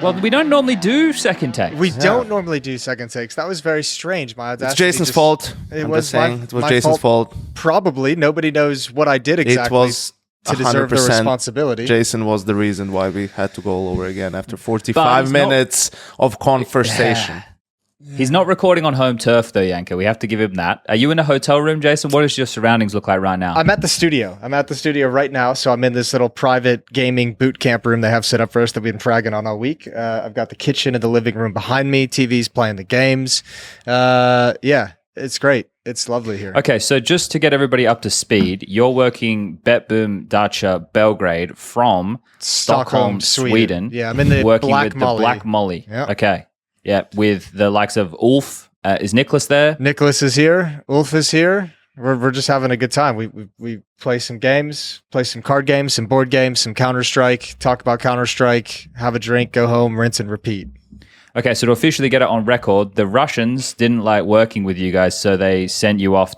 Well, we don't normally do second takes. We don't normally do second takes. That was very strange. My It's Jason's fault. It was Jason's fault. Probably. Nobody knows what I did exactly. It was to deserve the responsibility. Jason was the reason why we had to go all over again after 45 minutes of conversation. Yeah. He's not recording on home turf, though, Yanko. We have to give him that. Are you in a hotel room, Jason? What does your surroundings look like right now? I'm at the studio. Right now. So I'm in this little private gaming boot camp room they have set up for us that we've been fragging on all week. I've got the kitchen and the living room behind me. TV's playing the games. Yeah, it's great. It's lovely here. Okay, so just to get everybody up to speed, you're working BetBoom Dacha Belgrade from Stockholm, Sweden. Yeah, I'm in the working Black with Molly. the Black Molly. Yep. Okay. Yeah, with the likes of Ulf. Is Nicholas there? Nicholas is here. Ulf is here. We're just having a good time. We play some games, play some card games, some board games, some Counter-Strike, talk about Counter-Strike, have a drink, go home, rinse and repeat. Okay, so to officially get it on record, the Russians didn't like working with you guys, so they sent you off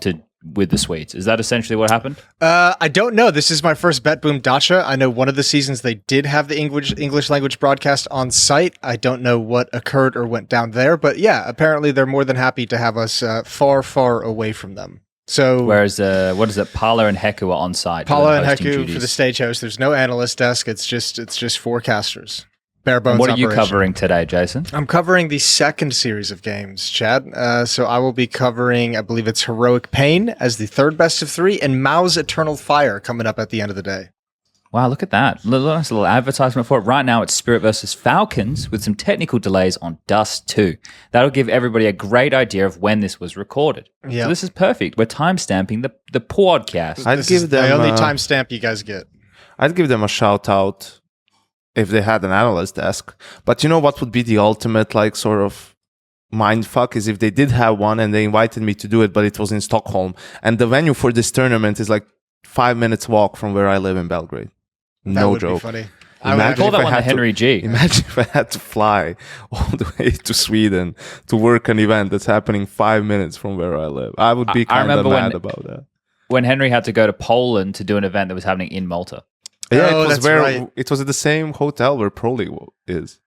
with the Swedes. Is that essentially what happened? I don't know. This is my first BetBoom Dacha. I know one of the seasons they did have the English language broadcast on site. I don't know what occurred or went down there, but yeah, apparently they're more than happy to have us far, far away from them. So, whereas what is it? Paula and Heku are on site. Paula and Heku for the stage host. There's no analyst desk. It's just forecasters. Bare bones. What are operation. you covering today, Jason? I'm covering the second series of games, Chad. So I will be covering, I believe it's Heroic Pain as the third best of three, and Mao's Eternal Fire coming up at the end of the day. Wow, look at that. Nice little advertisement for it. Right now, it's Spirit versus Falcons with some technical delays on Dust 2. That'll give everybody a great idea of when this was recorded. Yep. So this is perfect. We're timestamping the podcast. This is the only timestamp you guys get. I'd give them a shout out if they had an analyst desk. But you know what would be the ultimate sort of mindfuck is if they did have one and they invited me to do it, but it was in Stockholm. And the venue for this tournament is 5 minutes walk from where I live in Belgrade. That would be funny. I would call that one the Henry G. Imagine if I had to fly all the way to Sweden to work an event that's happening 5 minutes from where I live. I would be kind of mad about that. When Henry had to go to Poland to do an event that was happening in Malta. Yeah, it was at the same hotel where Pro League is.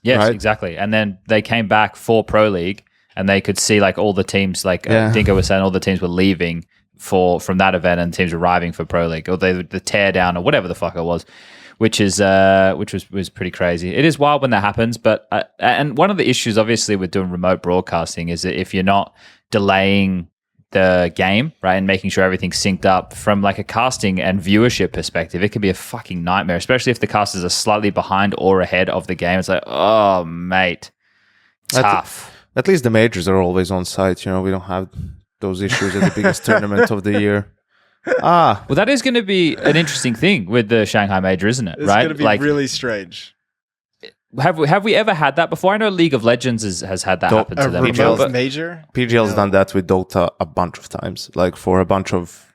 Yes, right? Exactly. And then they came back for Pro League and they could see all the teams, Dinko was saying all the teams were leaving from that event and teams arriving for Pro League, or the tear down or whatever the fuck it was, which was pretty crazy. It is wild when that happens, but and one of the issues obviously with doing remote broadcasting is that if you're not delaying the game, right, and making sure everything's synced up from a casting and viewership perspective, it can be a fucking nightmare, especially if the casters are slightly behind or ahead of the game. It's oh, mate, tough. At least the majors are always on site. We don't have those issues at the biggest tournament of the year. Well, that is going to be an interesting thing with the Shanghai Major, isn't it? It's right? It's going to be really strange. Have we ever had that before? I know League of Legends has had that happen to them. Major? PGL's done that with Dota a bunch of times, for a bunch of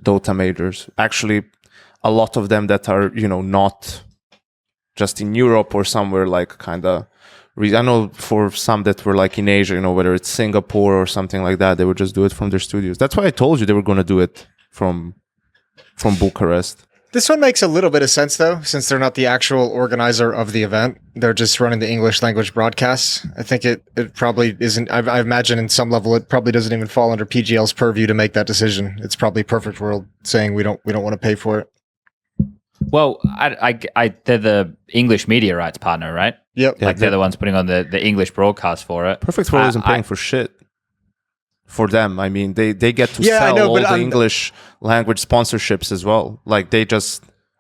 Dota majors. Actually, a lot of them that are, not just in Europe or somewhere I know for some that were in Asia, whether it's Singapore or something like that, they would just do it from their studios. That's why I told you they were going to do it from Bucharest. This one makes a little bit of sense, though, since they're not the actual organizer of the event. They're just running the English language broadcasts. I think it probably isn't. I imagine in some level it probably doesn't even fall under PGL's purview to make that decision. It's probably Perfect World saying we don't want to pay for it. Well, they're the English media rights partner, right? Yep. They're the ones putting on the English broadcast for it. Perfect World isn't paying for shit. For them, I mean, they get to sell all the English language sponsorships as well.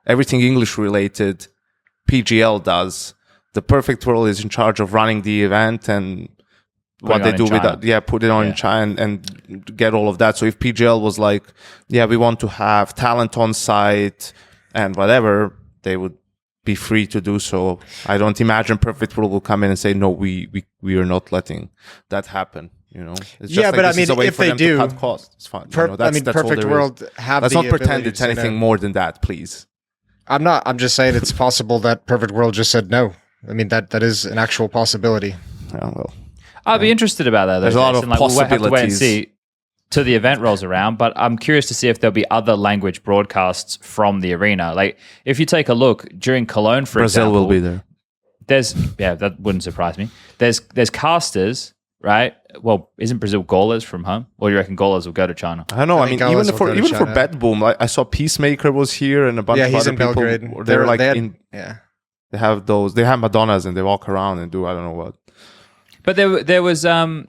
Everything English related, PGL does. The Perfect World is in charge of running the event and what they do with that. Yeah, put it on in China and get all of that. So if PGL was we want to have talent on site and whatever, they would be free to do so. I don't imagine Perfect World will come in and say, no, we are not letting that happen. It's just but I mean, if they do, cut costs. It's fine. That's Perfect World have. Let's not pretend it's anything more than that, please. I'm not. I'm just saying it's possible that Perfect World just said no. I mean, that is an actual possibility. Yeah, well, I'll be interested about that. There's a lot of possibilities. We'll have to wait and see till the event rolls around. But I'm curious to see if there'll be other language broadcasts from the arena. If you take a look during Cologne, for example, Brazil will be there. that wouldn't surprise me. There's casters, right? Well, isn't Brazil goalers from home? Or do you reckon goalers will go to China? I don't know. I mean, even for Bet Boom, I saw Peacemaker was here and a bunch of other people. Belgrade. They're like they have Madonnas and they walk around and do I don't know what. But there was I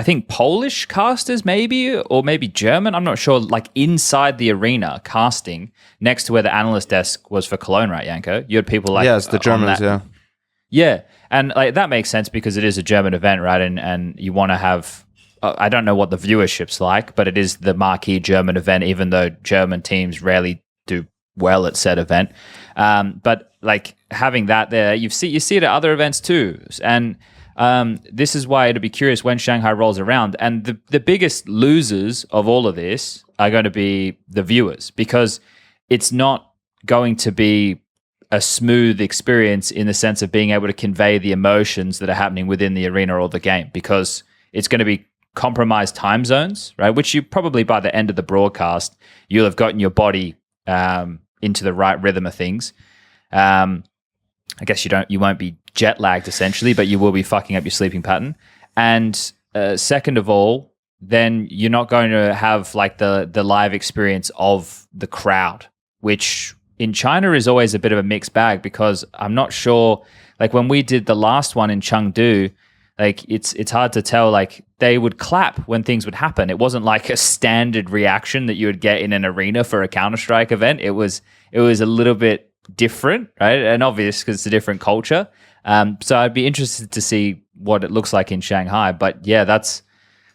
think Polish casters maybe, or maybe German. I'm not sure. Like inside the arena casting next to where the analyst desk was for Cologne, right, Janko? You had people like the Germans, yeah, and like that makes sense because it is a German event, right? And you want to have. I don't know what the viewership's like, but it is the marquee German event, even though German teams rarely do well at said event. But like having that there, you see it at other events too. And this is why it'll be curious when Shanghai rolls around. And the biggest losers of all of this are going to be the viewers, because it's not going to be a smooth experience in the sense of being able to convey the emotions that are happening within the arena or the game, because it's going to be compromised time zones, right? Which you probably by the end of the broadcast, you'll have gotten your body into the right rhythm of things. I guess you won't be jet lagged essentially, but you will be fucking up your sleeping pattern. And second of all, then you're not going to have like the live experience of the crowd, which in China is always a bit of a mixed bag, because I'm not sure, like when we did the last one in Chengdu, like it's hard to tell, like they would clap when things would happen. It wasn't like a standard reaction that you would get in an arena for a Counter-Strike event. It was a little bit different, right? And obvious because it's a different culture. So I'd be interested to see what it looks like in Shanghai. But yeah,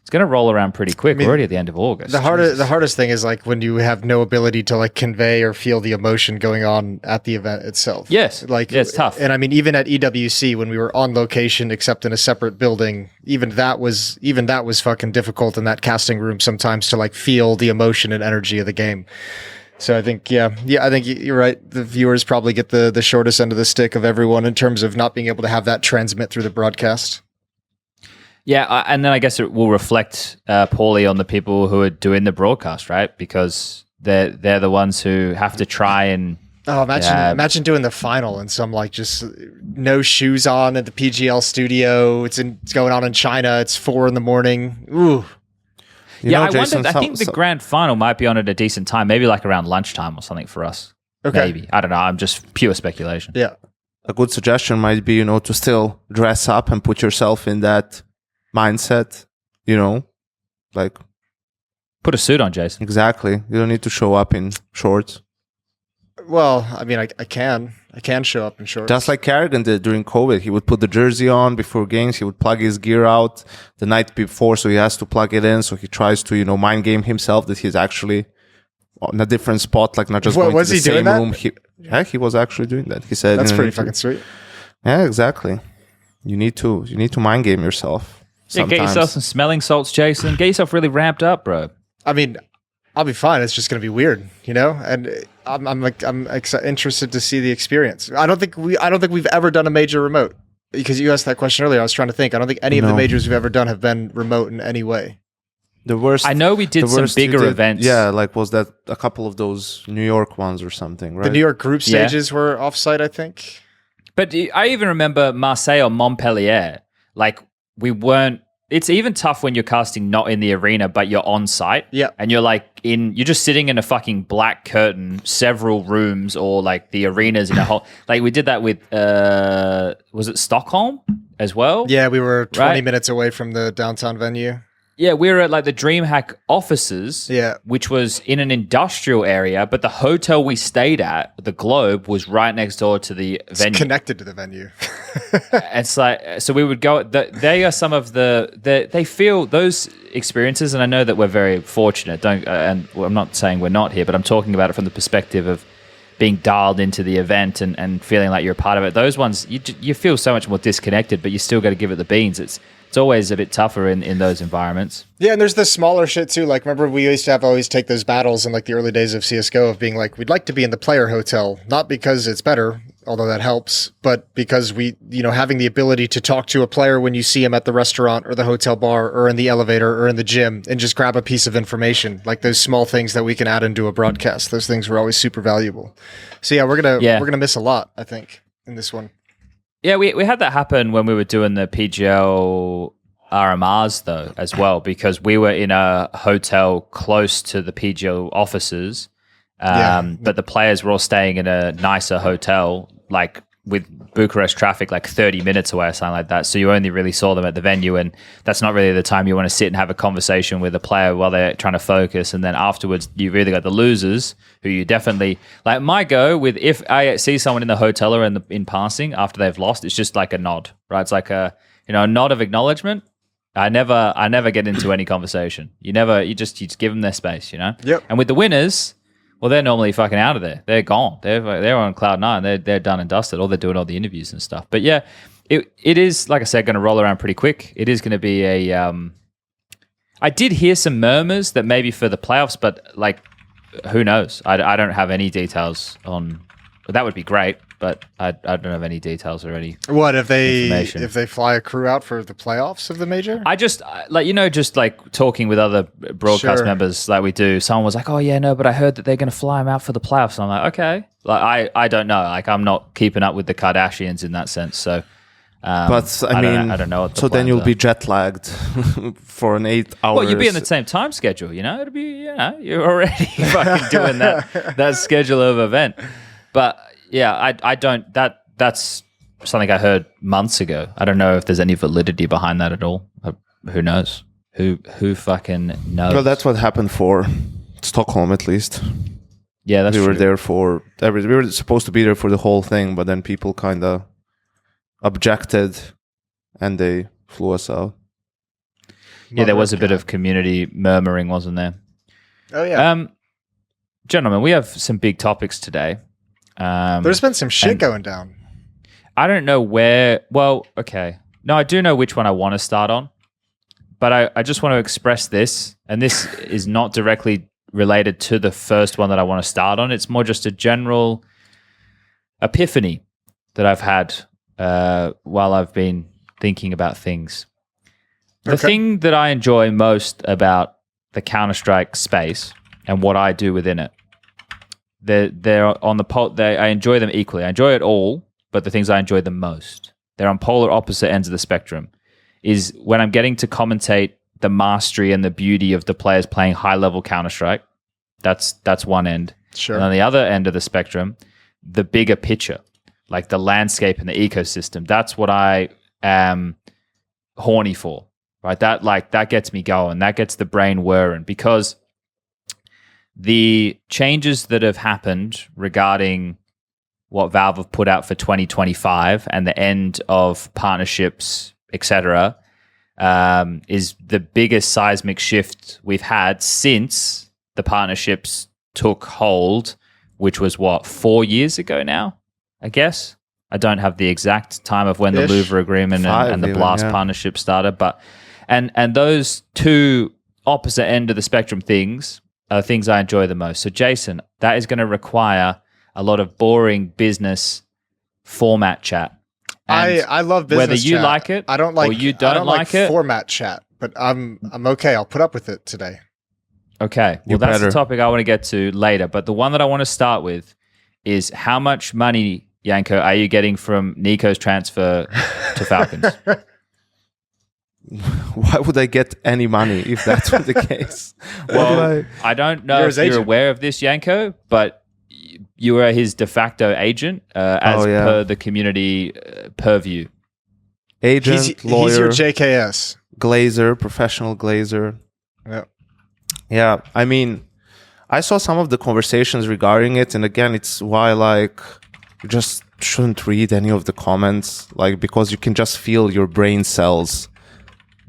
it's going to roll around pretty quick. We're already at the end of August. The hardest thing is like when you have no ability to like convey or feel the emotion going on at the event itself. Yes, like it's tough. And I mean, even at EWC when we were on location, except in a separate building, even that was fucking difficult in that casting room sometimes to like feel the emotion and energy of the game. So I think, I think you're right. The viewers probably get the shortest end of the stick of everyone in terms of not being able to have that transmit through the broadcast. Yeah, and then I guess it will reflect poorly on the people who are doing the broadcast, right? Because they're the ones who have to try and... Oh, imagine doing the final and some like just no shoes on at the PGL studio. It's going on in China. It's 4 a.m. Ooh. I wonder. I think the grand final might be on at a decent time, maybe like around lunchtime or something for us. Okay. Maybe. I don't know. I'm just pure speculation. Yeah. A good suggestion might be, to still dress up and put yourself in that mindset, like put a suit on, Jason. Exactly. You don't need to show up in shorts. Well, I mean, I can show up in shorts. Just like Kerrigan did during COVID. He would put the jersey on before games. He would plug his gear out the night before, so he has to plug it in. So he tries to, mind game himself that he's actually on a different spot, like not just going to the same room. He was actually doing that. He said that's pretty fucking sweet. Yeah, exactly. You need to mind game yourself. Yeah, get yourself some smelling salts, Jason. Get yourself really ramped up, bro. I mean, I'll be fine. It's just going to be weird, And I'm interested to see the experience. I don't think we've ever done a major remote, because you asked that question earlier. I was trying to think. I don't think any of the majors we've ever done have been remote in any way. The worst. I know we did some bigger events. Yeah, like was that a couple of those New York ones or something, right? The New York group stages were offsite, I think. But I even remember Marseille or Montpellier. Like we weren't. It's even tough when you're casting not in the arena, but you're on site. Yeah. And you're you're just sitting in a fucking black curtain, several rooms, or like the arenas in a whole, like we did that with, was it Stockholm as well? Yeah. We were 20 minutes away from the downtown venue. Yeah, we were at like the DreamHack offices, which was in an industrial area, but the hotel we stayed at, the Globe, was right next door to the venue. It's connected to the venue. It's like, so we would go, they are some of they feel those experiences, and I know that we're very fortunate, and I'm not saying we're not here, but I'm talking about it from the perspective of being dialed into the event and feeling like you're a part of it. Those ones, you feel so much more disconnected, but you still got to give it the beans. It's always a bit tougher in those environments. Yeah, and there's the smaller shit too. Like, remember we used to always take those battles in like the early days of CSGO of being like, we'd like to be in the player hotel, not because it's better, although that helps, but because we, having the ability to talk to a player when you see him at the restaurant or the hotel bar or in the elevator or in the gym and just grab a piece of information, like those small things that we can add into a broadcast. Those things were always super valuable. So yeah, we're gonna miss a lot, I think, in this one. Yeah, we had that happen when we were doing the PGL RMRs though as well, because we were in a hotel close to the PGL offices. But the players were all staying in a nicer hotel, like with Bucharest traffic, like 30 minutes away or something like that. So you only really saw them at the venue, and that's not really the time you want to sit and have a conversation with a player while they're trying to focus. And then afterwards, you've either got the losers, who you definitely like. My go with, if I see someone in the hotel or in passing after they've lost, it's just like a nod, right? It's like a nod of acknowledgement. I never get into any conversation. You just give them their space, Yep. And with the winners, well, they're normally fucking out of there. They're gone. They're on cloud nine. They're done and dusted. Or they're doing all the interviews and stuff. But yeah, it is, like I said, going to roll around pretty quick. It is going to be a. I did hear some murmurs that maybe for the playoffs, but like, who knows? I don't have any details on. That would be great, but I don't have any details or any. What if they fly a crew out for the playoffs of the major? I just just like talking with other broadcast members like we do. Someone was like, "Oh yeah, no, but I heard that they're going to fly them out for the playoffs." And I'm like, okay, like I don't know. Like I'm not keeping up with the Kardashians in that sense. So, but I don't know. What then you'll be jet lagged for an 8 hours. Well, you'll be in the same time schedule. It'll be you're already fucking doing that schedule of event. But yeah, I don't. That's something I heard months ago. I don't know if there's any validity behind that at all. Who knows? Who fucking knows? Well, that's what happened for Stockholm, at least. Yeah, that's we true. were there for we were supposed to be there for the whole thing, but then people kind of objected, and they flew us out. Yeah, there was a bit of community murmuring, wasn't there? Oh yeah. Gentlemen, we have some big topics today. There's been some shit going down. I don't know where. Well, okay. No, I do know which one I want to start on, but I just want to express this, and this is not directly related to the first one that I want to start on. It's more just a general epiphany that I've had while I've been thinking about things. The thing that I enjoy most about the Counter-Strike space and what I do within it, they're on the I enjoy them equally. I enjoy it all, but the things I enjoy the most, they're on polar opposite ends of the spectrum, is when I'm getting to commentate the mastery and the beauty of the players playing high-level Counter-Strike. That's one end. Sure. And on the other end of the spectrum, the bigger picture, like the landscape and the ecosystem. That's what I am horny for, right? That gets me going. That gets the brain whirring, because the changes that have happened regarding what Valve have put out for 2025 and the end of partnerships, etc., is the biggest seismic shift we've had since the partnerships took hold, which was 4 years ago now, I guess. I don't have the exact time of when the Louvre agreement and the Blast partnership started, but and those two opposite end of the spectrum things are the things I enjoy the most. So Jason, that is going to require a lot of boring business format chat. And I love business whether you chat. like it, I don't like, or you don't like it. Format chat, but I'm okay. I'll put up with it today. Okay, well that's the topic I want to get to later. But the one that I want to start with is how much money, Janko, are you getting from NiKo's transfer to Falcons? Why would I get any money if that's the case? Well, I don't know if you're aware of this, Janko, but you are his de facto agent as per the community purview. Agent, lawyer. He's your JKS. Glazer, professional glazer. Yeah. Yeah, I mean, I saw some of the conversations regarding it, and again, it's why, like, you just shouldn't read any of the comments, like, because you can just feel your brain cells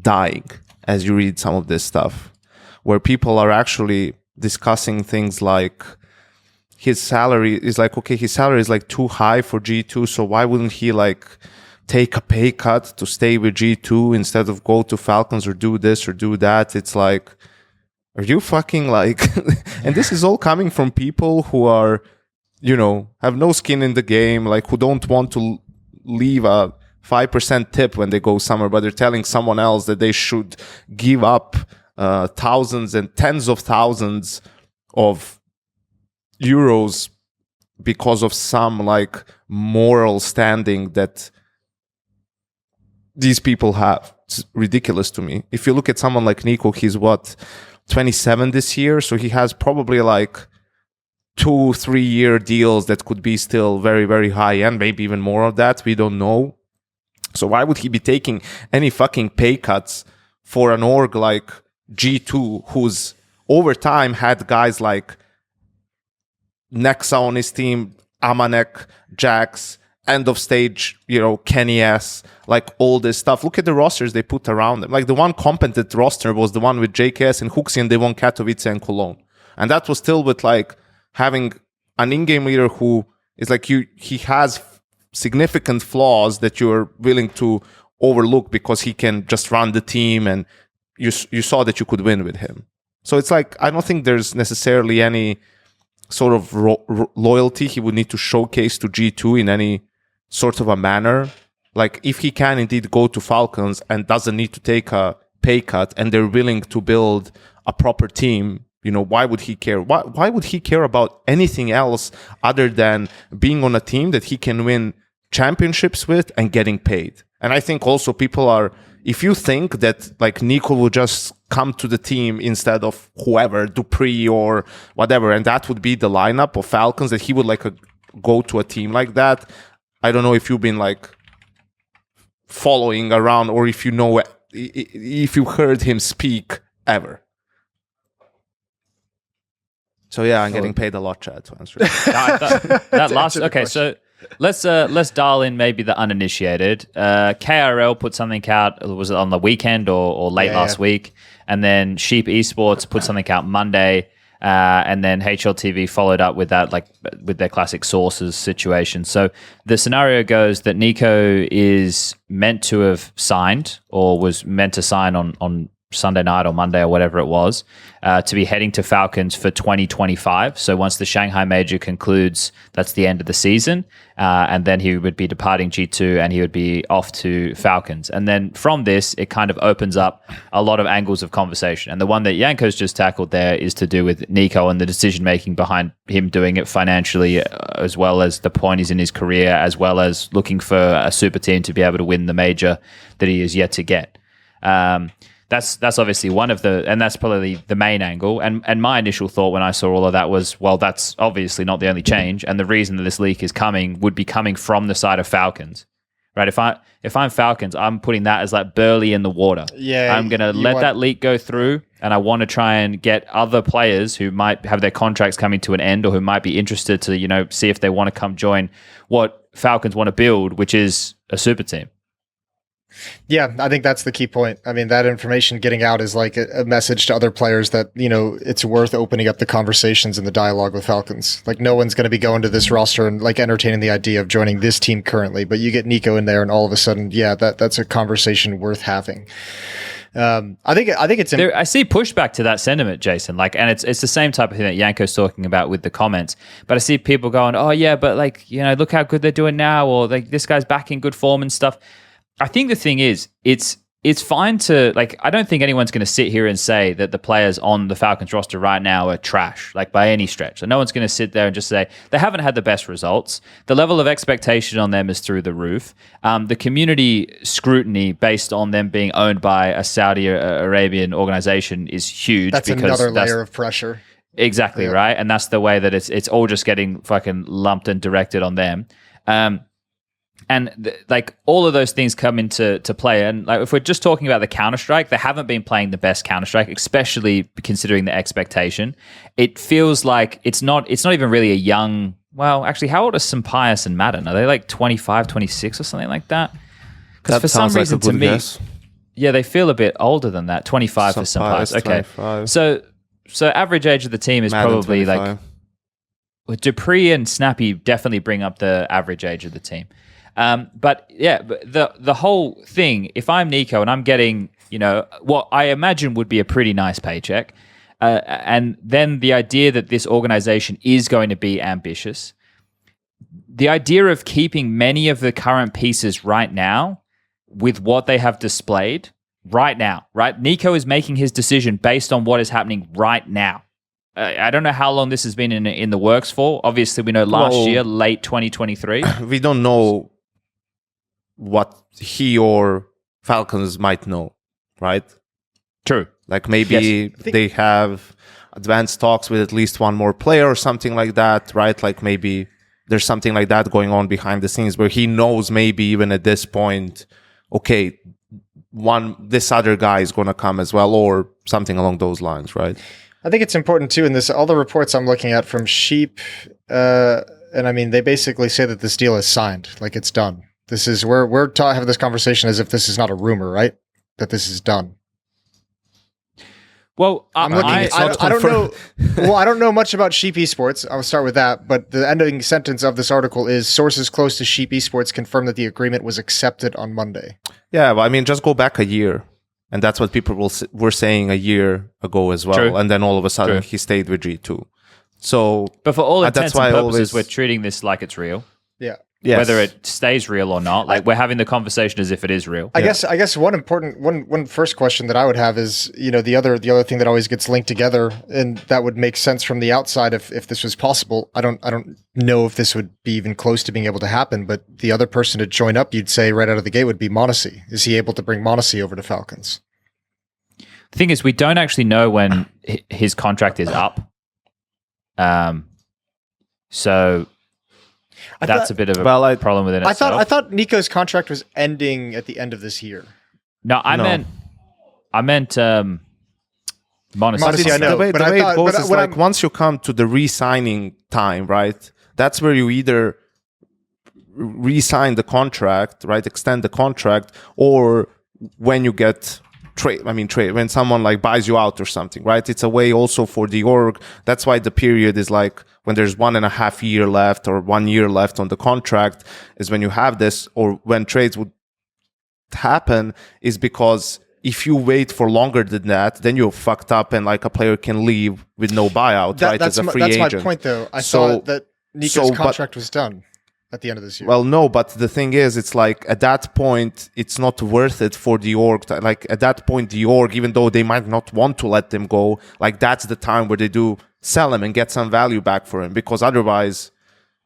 dying as you read some of this stuff, where people are actually discussing things like his salary is like, okay, his salary is like too high for G2, so why wouldn't he like take a pay cut to stay with G2 instead of go to Falcons or do this or do that? It's like, are you fucking like, and this is all coming from people who are have no skin in the game, like who don't want to leave a 5% tip when they go somewhere, but they're telling someone else that they should give up thousands and tens of thousands of euros because of some like moral standing that these people have. It's ridiculous to me. If you look at someone like NiKo, he's 27 this year, so he has probably like 2-3 year deals that could be still very, very high end, maybe even more of that. We don't know. So why would he be taking any fucking pay cuts for an org like G2, who's over time had guys like Nexa on his team, Amanek, Jax, end of stage, Kenny S, like all this stuff. Look at the rosters they put around them. Like the one competent roster was the one with JKS and Huxi, and they won Katowice and Cologne. And that was still with like having an in-game leader who is like he has significant flaws that you're willing to overlook because he can just run the team, and you saw that you could win with him. So it's like, I don't think there's necessarily any sort of loyalty he would need to showcase to G2 in any sort of a manner. Like if he can indeed go to Falcons and doesn't need to take a pay cut, and they're willing to build a proper team, why would he care? Why would he care about anything else other than being on a team that he can win championships with and getting paid? And I think also people are, if you think that like NiKo will just come to the team instead of whoever, Dupree or whatever, and that would be the lineup of Falcons, that he would like go to a team like that. I don't know if you've been like following around, or if if you heard him speak ever. So yeah, I'm getting paid a lot, Chad, to answer that last. Okay, so let's dial in maybe the uninitiated. KRL put something out. Was it on the weekend or late last week? And then Sheep Esports put something out Monday. And then HLTV followed up with that, like with their classic sources situation. So the scenario goes that NiKo is meant to have signed, or was meant to sign on Sunday night or Monday or whatever it was, to be heading to Falcons for 2025. So once the Shanghai Major concludes, that's the end of the season. And then he would be departing G2 and he would be off to Falcons. And then from this, it kind of opens up a lot of angles of conversation. And the one that Yanko's just tackled there is to do with NiKo and the decision-making behind him doing it financially, as well as the point he's in his career, as well as looking for a super team to be able to win the major that he is yet to get. That's obviously one of the, and that's probably the main angle. And my initial thought when I saw all of that was, well, that's obviously not the only change. And the reason that this leak is coming would be coming from the side of Falcons, right? If I'm Falcons, I'm putting that as like Burley in the water. Yeah, I'm gonna let that leak go through, and I want to try and get other players who might have their contracts coming to an end, or who might be interested to see if they want to come join what Falcons want to build, which is a super team. Yeah, I think that's the key point. I mean, that information getting out is like a message to other players that, it's worth opening up the conversations and the dialogue with Falcons. Like, no one's going to be going to this roster and like entertaining the idea of joining this team currently, but you get NiKo in there and all of a sudden, yeah, that's a conversation worth having. I think it's. I see pushback to that sentiment, Jason. Like, and it's the same type of thing that Yanko's talking about with the comments. But I see people going, "Oh yeah, but like look how good they're doing now," or like this guy's back in good form and stuff. I think the thing is, it's fine to, like, I don't think anyone's going to sit here and say that the players on the Falcons roster right now are trash, like by any stretch. So no one's going to sit there and just say they haven't had the best results. The level of expectation on them is through the roof. The community scrutiny based on them being owned by a Saudi Arabian organization is huge. That's another layer of pressure. Exactly, yeah. Right? And that's the way that it's all just getting fucking lumped and directed on them. And like all of those things come into play. And like if we're just talking about the Counter-Strike, they haven't been playing the best Counter-Strike, especially considering the expectation. It feels like it's not even really a young. Well, actually, how old are Sampaius and Madden? Are they like 25, 26 or something like that? Because for some reason, like to me, yeah, they feel a bit older than that. 25 for Sampaius. Okay, 25. So average age of the team is Madden probably 25. Like. Well, Dupree and Snappy definitely bring up the average age of the team. But yeah, the whole thing, if I'm NiKo and I'm getting, what I imagine would be a pretty nice paycheck, and then the idea that this organization is going to be ambitious, the idea of keeping many of the current pieces right now with what they have displayed right now, right? NiKo is making his decision based on what is happening right now. I don't know how long this has been in the works for. Obviously, we know last year, late 2023. We don't know what he or Falcons might know, right? True. Like maybe they have advanced talks with at least one more player or something like that, right? Like maybe there's something like that going on behind the scenes where he knows maybe even at this point, okay, this other guy is going to come as well, or something along those lines, right? I think it's important too in this, all the reports I'm looking at from Sheep, and I mean, they basically say that this deal is signed, like it's done. This is, we're having this conversation as if this is not a rumor, right? That this is done. Well, I don't know. Well, I don't know much about Sheep Esports. I'll start with that. But the ending sentence of this article is sources close to Sheep Esports confirm that the agreement was accepted on Monday. Yeah, well, I mean, just go back a year. And that's what people were saying a year ago as well. True. And then all of a sudden he stayed with G2. So, but for all intents and purposes, we're treating this like it's real. Yeah. Yes. Whether it stays real or not, like we're having the conversation as if it is real. I guess one first question that I would have is, the other thing that always gets linked together, and that would make sense from the outside if this was possible. I don't know if this would be even close to being able to happen, but the other person to join up, you'd say right out of the gate, would be Monacy. Is he able to bring Monacy over to Falcons? The thing is, we don't actually know when his contract is up. So that's a bit of a problem within itself. I thought NiKo's contract was ending at the end of this year. No, I meant Monacy. Monacy, I know. The way it goes is like once you come to the re-signing time, right? That's where you either re-sign the contract, right? Extend the contract, or when you get trade, when someone like buys you out or something, right? It's a way also for the org. That's why the period is like when there's 1.5 year left or 1 year left on the contract is when you have this, or when trades would happen, is because if you wait for longer than that, then you're fucked up and like a player can leave with no buyout, right? As a free agent. That's my point though. I thought that NiKo's contract was done at the end of this year. Well, no, but the thing is, it's like at that point, it's not worth it for the org. Like at that point, the org, even though they might not want to let them go, like that's the time where they do sell him and get some value back for him. Because otherwise,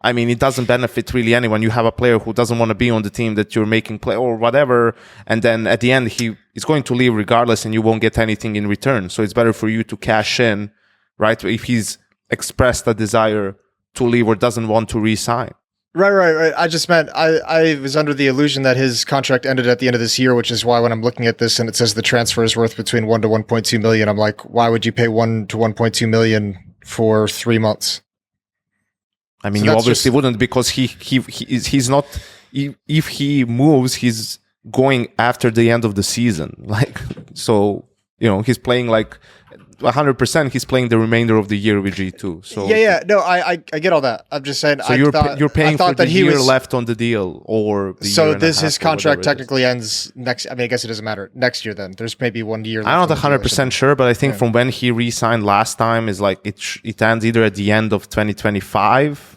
I mean, it doesn't benefit really anyone. You have a player who doesn't want to be on the team that you're making play or whatever. And then at the end, he is going to leave regardless and you won't get anything in return. So it's better for you to cash in, right? If he's expressed a desire to leave or doesn't want to re-sign. Right. I just meant I was under the illusion that his contract ended at the end of this year, which is why when I'm looking at this and it says the transfer is worth between 1 to 1.2 million, I'm like, why would you pay 1 to 1.2 million for 3 months? I mean, so you obviously wouldn't, because he's not. If he moves, he's going after the end of the season. Like, so he's playing like 100%. He's playing the remainder of the year with G2. So no, I get all that. I'm just saying. So you're paying for the year left on the deal, or the so his contract technically ends next. I mean, I guess it doesn't matter next year. Then there's maybe 1 year. I'm not 100% sure, but I think from when he re-signed last time is like it ends either at the end of 2025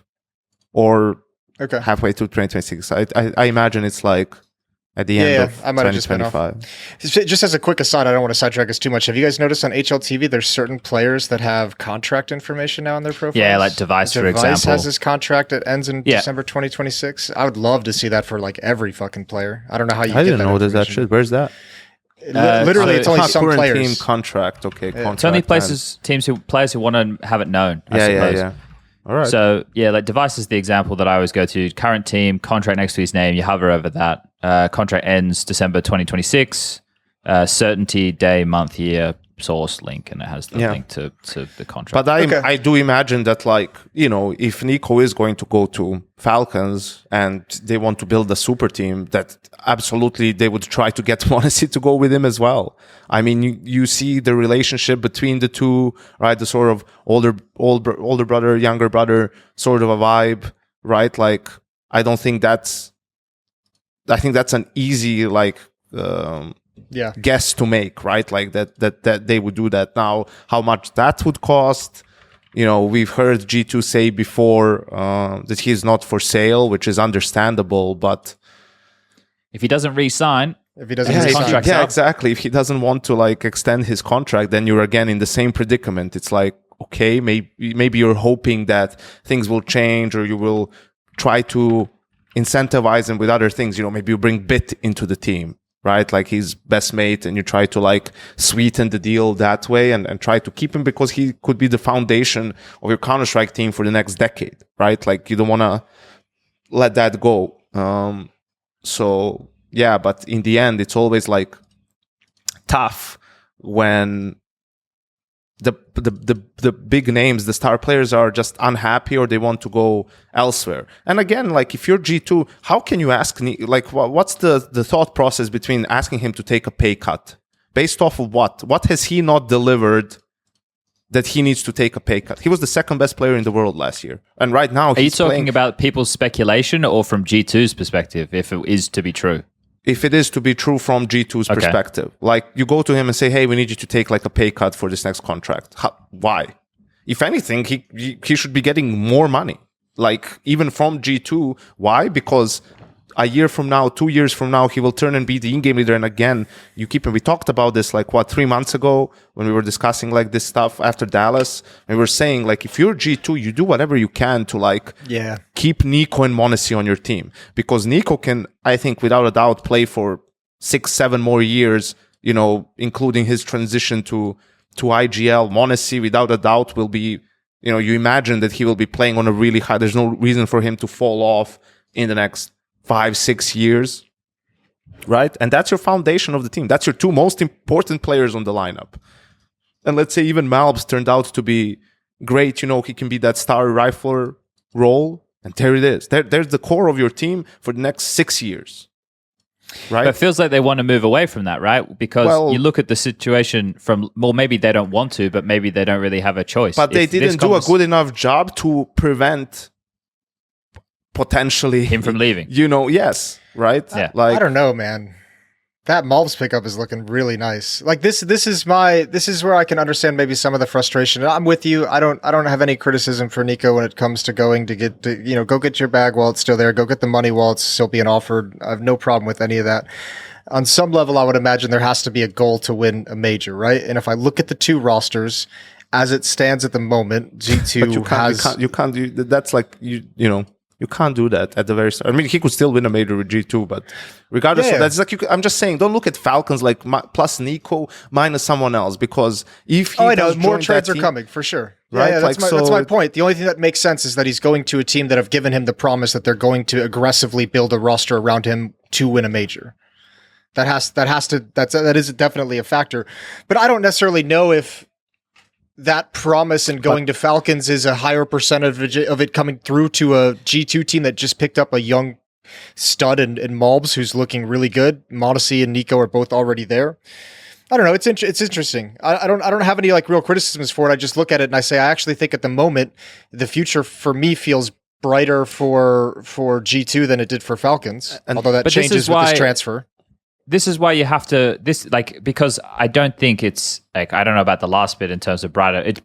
or halfway through 2026. I imagine it's like at the end of 2025. Just as a quick aside, I don't want to sidetrack us too much. Have you guys noticed on HLTV there's certain players that have contract information now on their profiles? Yeah, like Device, for example. Device has his contract that ends in December 2026. I would love to see that for like every fucking player. I don't know how you. I didn't know there's that shit. Where's that? Literally, it's only some players. Team contract. Okay, contract. It's only players who want to have it known. I suppose. Yeah. All right. So like Device is the example that I always go to. Current team, contract next to his name. You hover over that. Contract ends December 2026. Certainty, day, month, year, source, link, and it has the link to the contract. But I do imagine that, like, if NiKo is going to go to Falcons and they want to build a super team, that absolutely they would try to get Monacy to go with him as well. I mean, you see the relationship between the two, right? The sort of older brother, younger brother sort of a vibe, right? Like, I think that's an easy, like, guess to make, right? Like that they would do that. Now, how much that would cost, we've heard G2 say before that he's not for sale, which is understandable, but if he doesn't re-sign, if he doesn't his contract exactly. If he doesn't want to extend his contract, then you're again in the same predicament. It's like, okay, maybe you're hoping that things will change, or you will try to incentivize him with other things. Maybe you bring Bit into the team, right? Like his best mate, and you try to sweeten the deal that way and try to keep him, because he could be the foundation of your Counter-Strike team for the next decade, right? Like you don't want to let that go. So yeah, but in the end, it's always tough when the big names, the star players, are just unhappy or they want to go elsewhere. And again, if you're G2, how can you ask, what's the thought process between asking him to take a pay cut? Based off of what? What has he not delivered that he needs to take a pay cut? He was the second best player in the world last year. And right now, are you talking about people's speculation or from G2's perspective, if it is to be true? If it is to be true from G2's perspective, you go to him and say, hey, we need you to take a pay cut for this next contract. Why? If anything, he should be getting more money, even from G2. Why? Because a year from now, 2 years from now, he will turn and be the in-game leader. And again, you keep him. We talked about this 3 months ago when we were discussing this stuff after Dallas. And we were saying if you're G2, you do whatever you can to keep NiKo and m0NESY on your team, because NiKo can, I think, without a doubt, play for 6-7 more years, including his transition to IGL. m0NESY, without a doubt, will be, you imagine that he will be playing on a really high. There's no reason for him to fall off in the next 5-6 years, right? And that's your foundation of the team. That's your two most important players on the lineup. And let's say even Malbs turned out to be great. He can be that star rifler role. And there it is. There's the core of your team for the next 6 years, right? But it feels like they want to move away from that, right? Because you look at the situation from, maybe they don't want to, but maybe they don't really have a choice. But they didn't do a good enough job to prevent potentially him from leaving. Yes, right? Yeah. I don't know, man. That Malbs pickup is looking really nice. This is where I can understand maybe some of the frustration. I'm with you. I don't have any criticism for NiKo when it comes to going to get go get your bag while it's still there. Go get the money while it's still being offered. I have no problem with any of that. On some level, I would imagine there has to be a goal to win a major, right? And if I look at the two rosters as it stands at the moment, G2 You can't do that at the very start. I mean, he could still win a major with G2, but regardless of that, I'm just saying, don't look at Falcons plus NiKo minus someone else, because if he more trades are coming for sure. Right? Yeah, that's my point. The only thing that makes sense is that he's going to a team that have given him the promise that they're going to aggressively build a roster around him to win a major. That is definitely a factor. But I don't necessarily know if that promise and going to Falcons is a higher percentage of it coming through to a G2 team that just picked up a young stud in Malbs who's looking really good. m0NESY and NiKo are both already there. I don't know. It's interesting. I don't have any real criticisms for it. I just look at it and I say I actually think at the moment the future for me feels brighter for G2 than it did for Falcons. Although that changes with this transfer. This is why you have to because I don't think it's I don't know about the last bit in terms of brighter. It's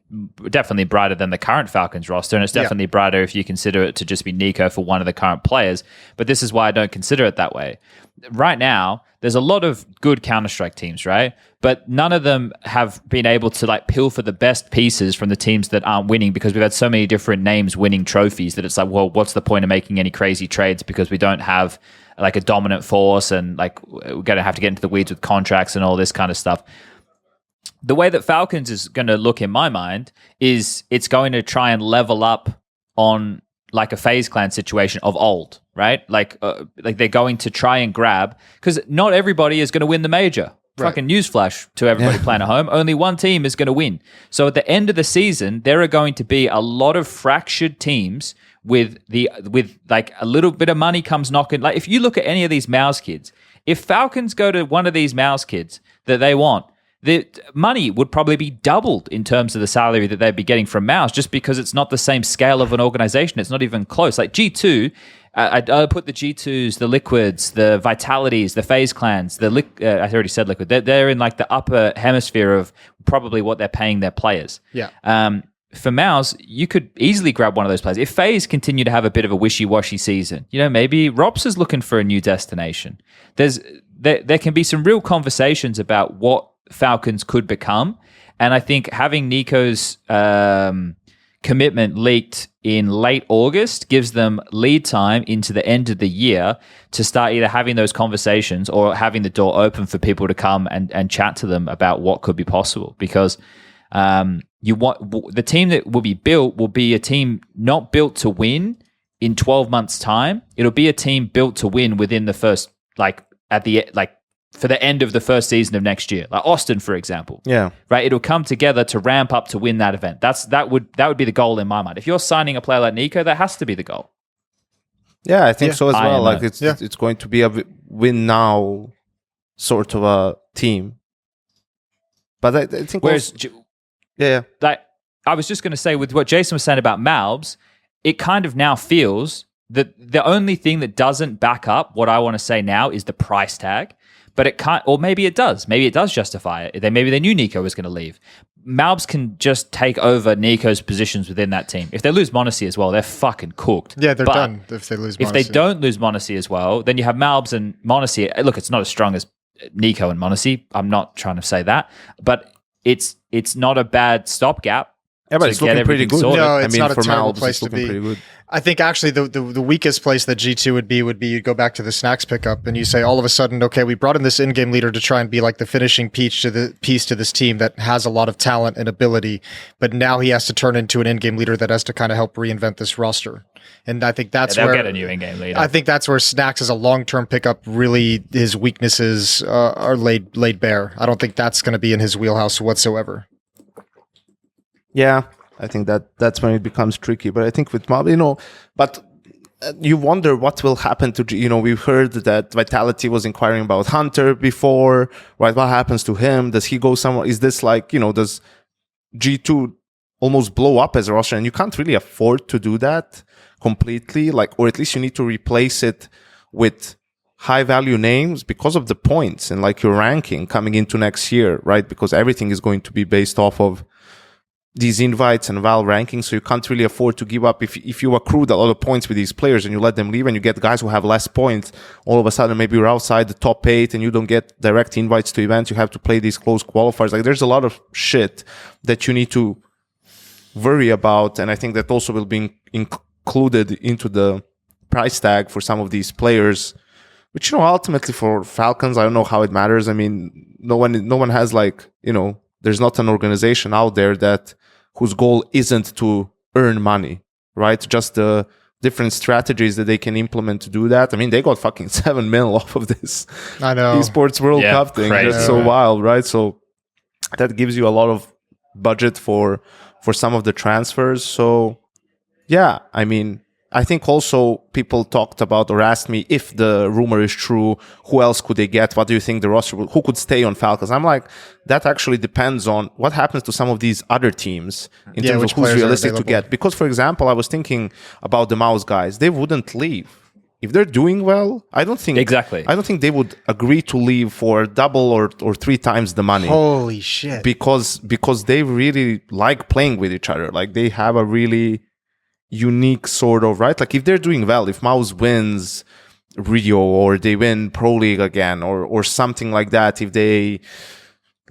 definitely brighter than the current Falcons roster, and it's definitely brighter if you consider it to just be NiKo for one of the current players. But this is why I don't consider it that way. Right now, there's a lot of good Counter-Strike teams, right? But none of them have been able to pilfer the best pieces from the teams that aren't winning, because we've had so many different names winning trophies that it's well, what's the point of making any crazy trades, because we don't have a dominant force, and we're going to have to get into the weeds with contracts and all this kind of stuff. The way that Falcons is going to look in my mind is it's going to try and level up on a FaZe Clan situation of old, right? They're going to try and grab, because not everybody is going to win the major. Right. Fucking newsflash to everybody playing at home. Only one team is going to win. So at the end of the season, there are going to be a lot of fractured teams with a little bit of money comes knocking. If you look at any of these Mouse kids, if Falcons go to one of these Mouse kids that they want, the money would probably be doubled in terms of the salary that they'd be getting from Mouse, just because it's not the same scale of an organization. It's not even close. G2, I put the G2s, the Liquids, the Vitalities, the FaZe Clans, I already said Liquid. They're in the upper hemisphere of probably what they're paying their players. Yeah. for Mouse, you could easily grab one of those players. If FaZe continue to have a bit of a wishy-washy season, maybe Rops is looking for a new destination. There can be some real conversations about what Falcons could become. And I think having NiKo's commitment leaked in late August gives them lead time into the end of the year to start either having those conversations or having the door open for people to come and chat to them about what could be possible. Because the team that will be a team not built to win in 12 months' time. It'll be a team built to win within the first, for the end of the first season of next year, like Austin, for example. Yeah. Right. It'll come together to ramp up to win that event. That would be the goal in my mind. If you're signing a player like NiKo, that has to be the goal. Yeah, I think so as well. Like it's going to be a win now sort of a team. But I think like I was just going to say with what Jason was saying about Malbs, it kind of now feels that the only thing that doesn't back up what I want to say now is the price tag. But it can't, or maybe it does. Maybe it does justify it. Maybe they knew NiKo was going to leave. Malbs can just take over NiKo's positions within that team. If they lose m0NESY as well, they're fucking cooked. Yeah, they're done if they lose m0NESY. If they don't lose m0NESY as well, then you have Malbs and m0NESY. Look, it's not as strong as NiKo and m0NESY. I'm not trying to say that. But it's not a bad stopgap. Yeah, but it's looking pretty good. No, it's not a terrible place to be. I think actually the weakest place that G2 would be you go back to the snacks pickup and you say all of a sudden, okay, we brought in this in-game leader to try and be like the finishing piece to this team that has a lot of talent and ability, but now he has to turn into an in-game leader that has to kind of help reinvent this roster. And I think that's they'll where get a new in-game leader. I think that's where Snacks as a long-term pickup really his weaknesses are laid bare. I don't think that's going to be in his wheelhouse whatsoever. Yeah. I think that's when it becomes tricky. But I think with Mob, but you wonder what will happen to, we've heard that Vitality was inquiring about Hunter before, right? What happens to him? Does he go somewhere? Is this like, does G2 almost blow up as a roster? And you can't really afford to do that completely, or at least you need to replace it with high value names because of the points and your ranking coming into next year, right? Because everything is going to be based off of these invites and Val rankings, so you can't really afford to give up. If you accrued a lot of points with these players and you let them leave and you get guys who have less points, all of a sudden maybe you're outside the top 8 and you don't get direct invites to events, you have to play these close qualifiers. There's a lot of shit that you need to worry about, and I think that also will be included into the price tag for some of these players, which, ultimately for Falcons, I don't know how it matters. I mean, no one has there's not an organization out there whose goal isn't to earn money, right? Just the different strategies that they can implement to do that. I mean, they got fucking 7 mil off of this I know. esports World Cup thing. Crazy. That's so wild, right? So that gives you a lot of budget for some of the transfers. So yeah, I mean, I think also people talked about or asked me if the rumor is true, who else could they get? What do you think the roster who could stay on Falcons? I'm like, that actually depends on what happens to some of these other teams in terms of who's realistic to get. Because, for example, I was thinking about the Mouse guys. They wouldn't leave. If they're doing well, I don't think they would agree to leave for double or 3 times the money. Holy shit. Because they really like playing with each other. They have a really unique sort of, right? If they're doing well, if Mouse wins Rio or they win Pro League again or something like that, if they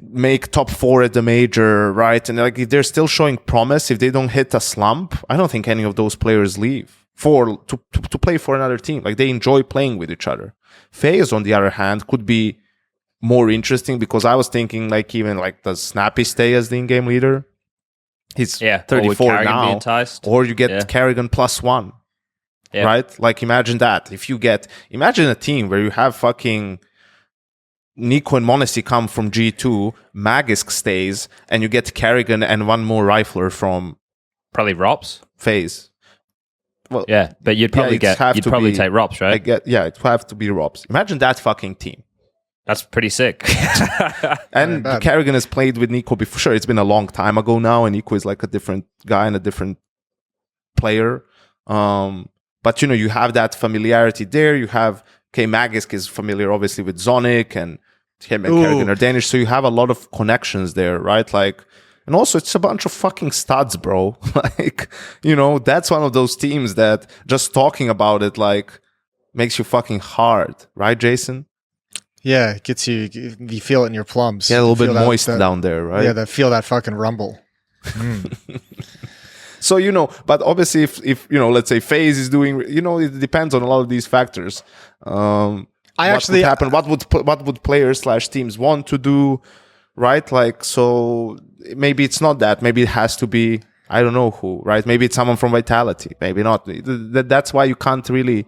make top 4 at the major, right? And if they're still showing promise, if they don't hit a slump, I don't think any of those players leave to play for another team. They enjoy playing with each other. FaZe, on the other hand, could be more interesting because I was thinking does Snappy stay as the in-game leader? He's 34 now, or you get Kerrigan +1, right? Imagine that. Imagine a team where you have fucking NiKo and m0NESY come from G2, Magisk stays, and you get Kerrigan and 1 more rifler from probably Rops FaZe. Well, yeah, but you'd probably take Rops, right? It would have to be Rops. Imagine that fucking team. That's pretty sick. And Kerrigan has played with NiKo before. Sure, it's been a long time ago now, and NiKo is a different guy and a different player. But you have that familiarity there. You have Magisk is familiar, obviously, with Zonic, and him and Kerrigan are Danish, so you have a lot of connections there, right? And also, it's a bunch of fucking studs, bro. Like, you know, that's one of those teams that just talking about it, like, makes you fucking hard. Right, Jason? Yeah, it gets you feel it in your plums. Yeah, a little bit moist down there, right? Yeah, feel that fucking rumble. So, you know, but obviously if you know, let's say FaZe is doing, you know, it depends on a lot of these factors. What would happen? What would players / teams want to do, right? Like, so maybe it's not that. Maybe it has to be, I don't know who, right? Maybe it's someone from Vitality. Maybe not. That's why you can't really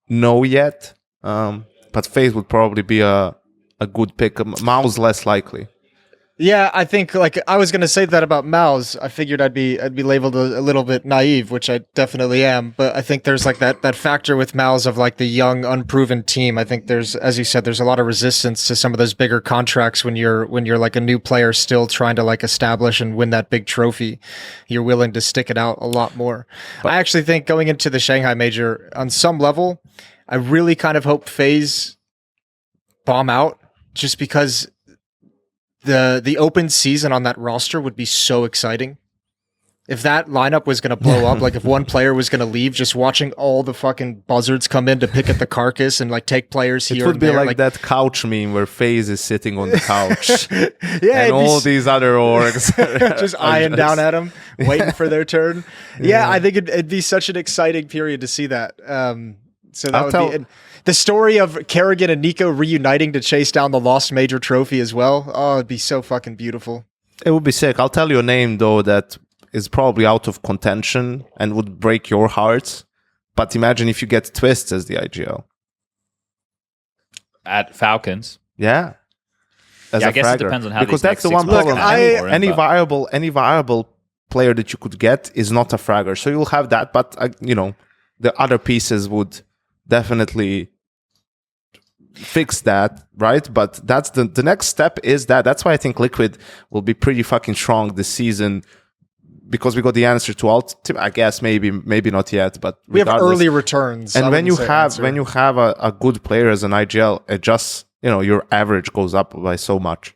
know yet. But FaZe would probably be a good pick. Mouse less likely. Yeah, I think like I was gonna say that about Mouse. I figured I'd be labeled a little bit naive, which I definitely am. But I think there's like that factor with Mouse of like the young, unproven team. I think there's, as you said, there's a lot of resistance to some of those bigger contracts when you're like a new player still trying to like establish and win that big trophy. You're willing to stick it out a lot more. But I actually think going into the Shanghai Major, on some level, I really kind of hope FaZe bomb out, just because the open season on that roster would be so exciting. If that lineup was going to blow up, like if one player was going to leave, just watching all the fucking buzzards come in to pick at the carcass and like take players here. It would be like that couch meme where FaZe is sitting on the couch. Yeah, and all these other orgs just eyeing down at them, waiting for their turn. Yeah, I think it'd be such an exciting period to see that. So that would be the story of Kerrigan and NiKo reuniting to chase down the lost major trophy as well. Oh, it'd be so fucking beautiful. It would be sick. I'll tell you a name though that is probably out of contention and would break your hearts. But imagine if you get Twist as the IGL. At Falcons? Yeah. I guess it depends on how because that's the one problem. Any viable player that you could get is not a fragger. So you'll have that, but you know, the other pieces would definitely fix that, right? But that's the next step is that. That's why I think Liquid will be pretty fucking strong this season, because we got the answer to all. I guess maybe not yet, but we have early returns. And when you have a good player as an IGL, it just, you know, your average goes up by so much.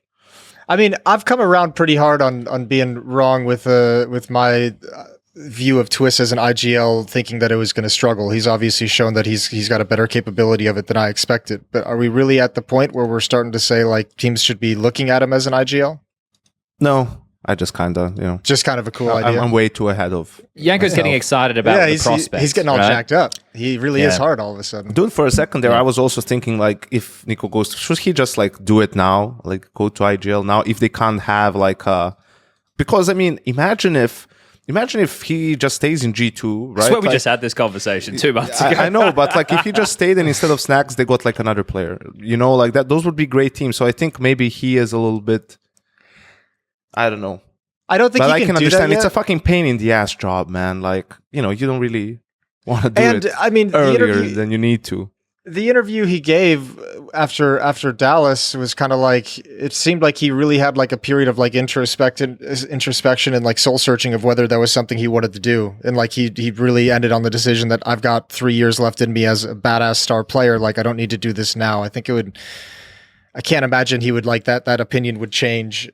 I mean, I've come around pretty hard on being wrong with my view of Twist as an IGL, thinking that it was going to struggle. He's obviously shown that he's got a better capability of it than I expected. But are we really at the point where we're starting to say like teams should be looking at him as an IGL? No. I just kind of, you know, just kind of a cool idea. I'm way too ahead of. Yanko's getting excited about the prospects. He's getting all jacked up. He really is hard all of a sudden. Dude, for a second there, I was also thinking like, if NiKo goes, should he just like do it now, like go to IGL now, if they can't have like because I mean, imagine if he just stays in G2, right? I swear we just had this conversation 2 months ago. I know, but like if he just stayed and instead of Snacks, they got like another player, you know, like that. Those would be great teams. So I think maybe he is a little bit. I don't know. I don't think, but I can understand. It's a fucking pain in the ass job, man. Like, you know, you don't really want to do it. I mean, earlier than you need to. The interview he gave after Dallas was kind of like, it seemed like he really had like a period of like introspection and like soul searching of whether that was something he wanted to do, and like he really ended on the decision that I've got 3 years left in me as a badass star player. Like I don't need to do this now. I think it would. I can't imagine he would like that opinion would change.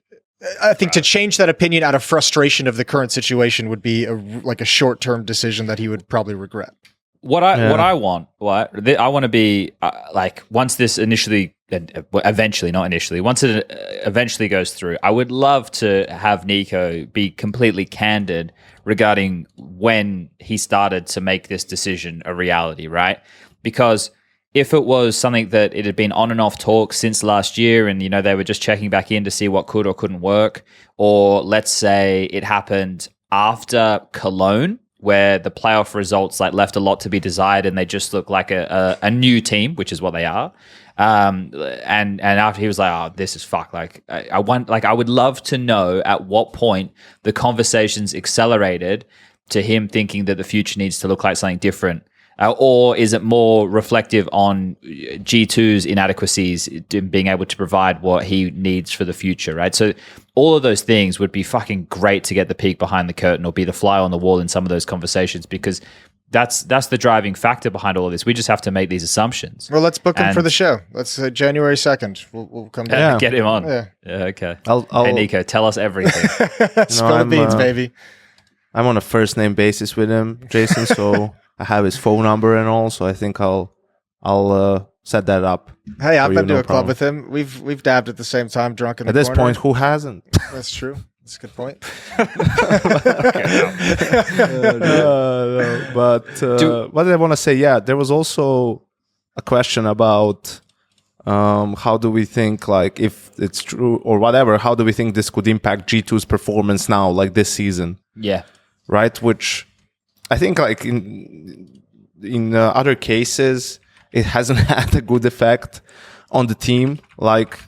I think to change that opinion out of frustration of the current situation would be like a short-term decision that he would probably regret. What I want to be like, once this initially, eventually, not initially, once it eventually goes through, I would love to have NiKo be completely candid regarding when he started to make this decision a reality, right? Because if it was something that it had been on and off talk since last year, and you know they were just checking back in to see what could or couldn't work, or let's say it happened after Cologne, where the playoff results like left a lot to be desired, and they just look like a new team, which is what they are. And after he was like, "Oh, this is fuck." Like I would love to know at what point the conversations accelerated to him thinking that the future needs to look like something different. Or is it more reflective on G2's inadequacies in being able to provide what he needs for the future, right? So all of those things would be fucking great to get the peek behind the curtain or be the fly on the wall in some of those conversations, because that's the driving factor behind all of this. We just have to make these assumptions. Well, let's book him for the show. Let's January 2nd. We'll come down. Yeah, get him on. Yeah. Okay. Hey, NiKo, tell us everything. Spill the beans, baby. I'm on a first name basis with him, Jason. So I have his phone number and all. So I think I'll set that up. Hey, I've been to a club with him. We've dabbed at the same time, drunk in the corner. At this point, who hasn't? That's true. That's a good point. But what did I want to say? Yeah, there was also a question about how do we think, like, if it's true or whatever, how do we think this could impact G2's performance now, like this season? Yeah. Right? Which I think, like, in other cases, it hasn't had a good effect on the team. Like,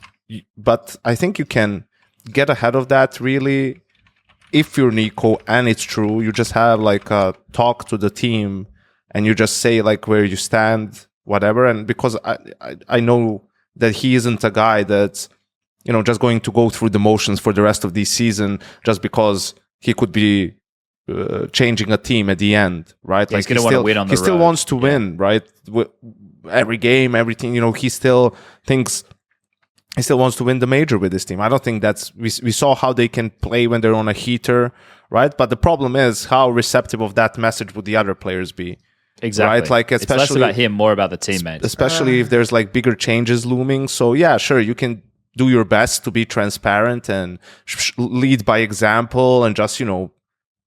but I think you can get ahead of that, really, if you're NiKo and it's true. You just have like a talk to the team and you just say like where you stand, whatever. And because I know that he isn't a guy that's, you know, just going to go through the motions for the rest of the season just because he could be changing a team at the end, right? Yeah, like he's going to want to win on the road. He still wants to win, right? Every game, everything, you know, he still thinks he still wants to win the major with this team. I don't think that's... We saw how they can play when they're on a heater, right? But the problem is how receptive of that message would the other players be. Exactly. Right? Like, especially, it's less about him, more about the teammates. Especially if there's like bigger changes looming. So yeah, sure, you can do your best to be transparent and lead by example and just, you know,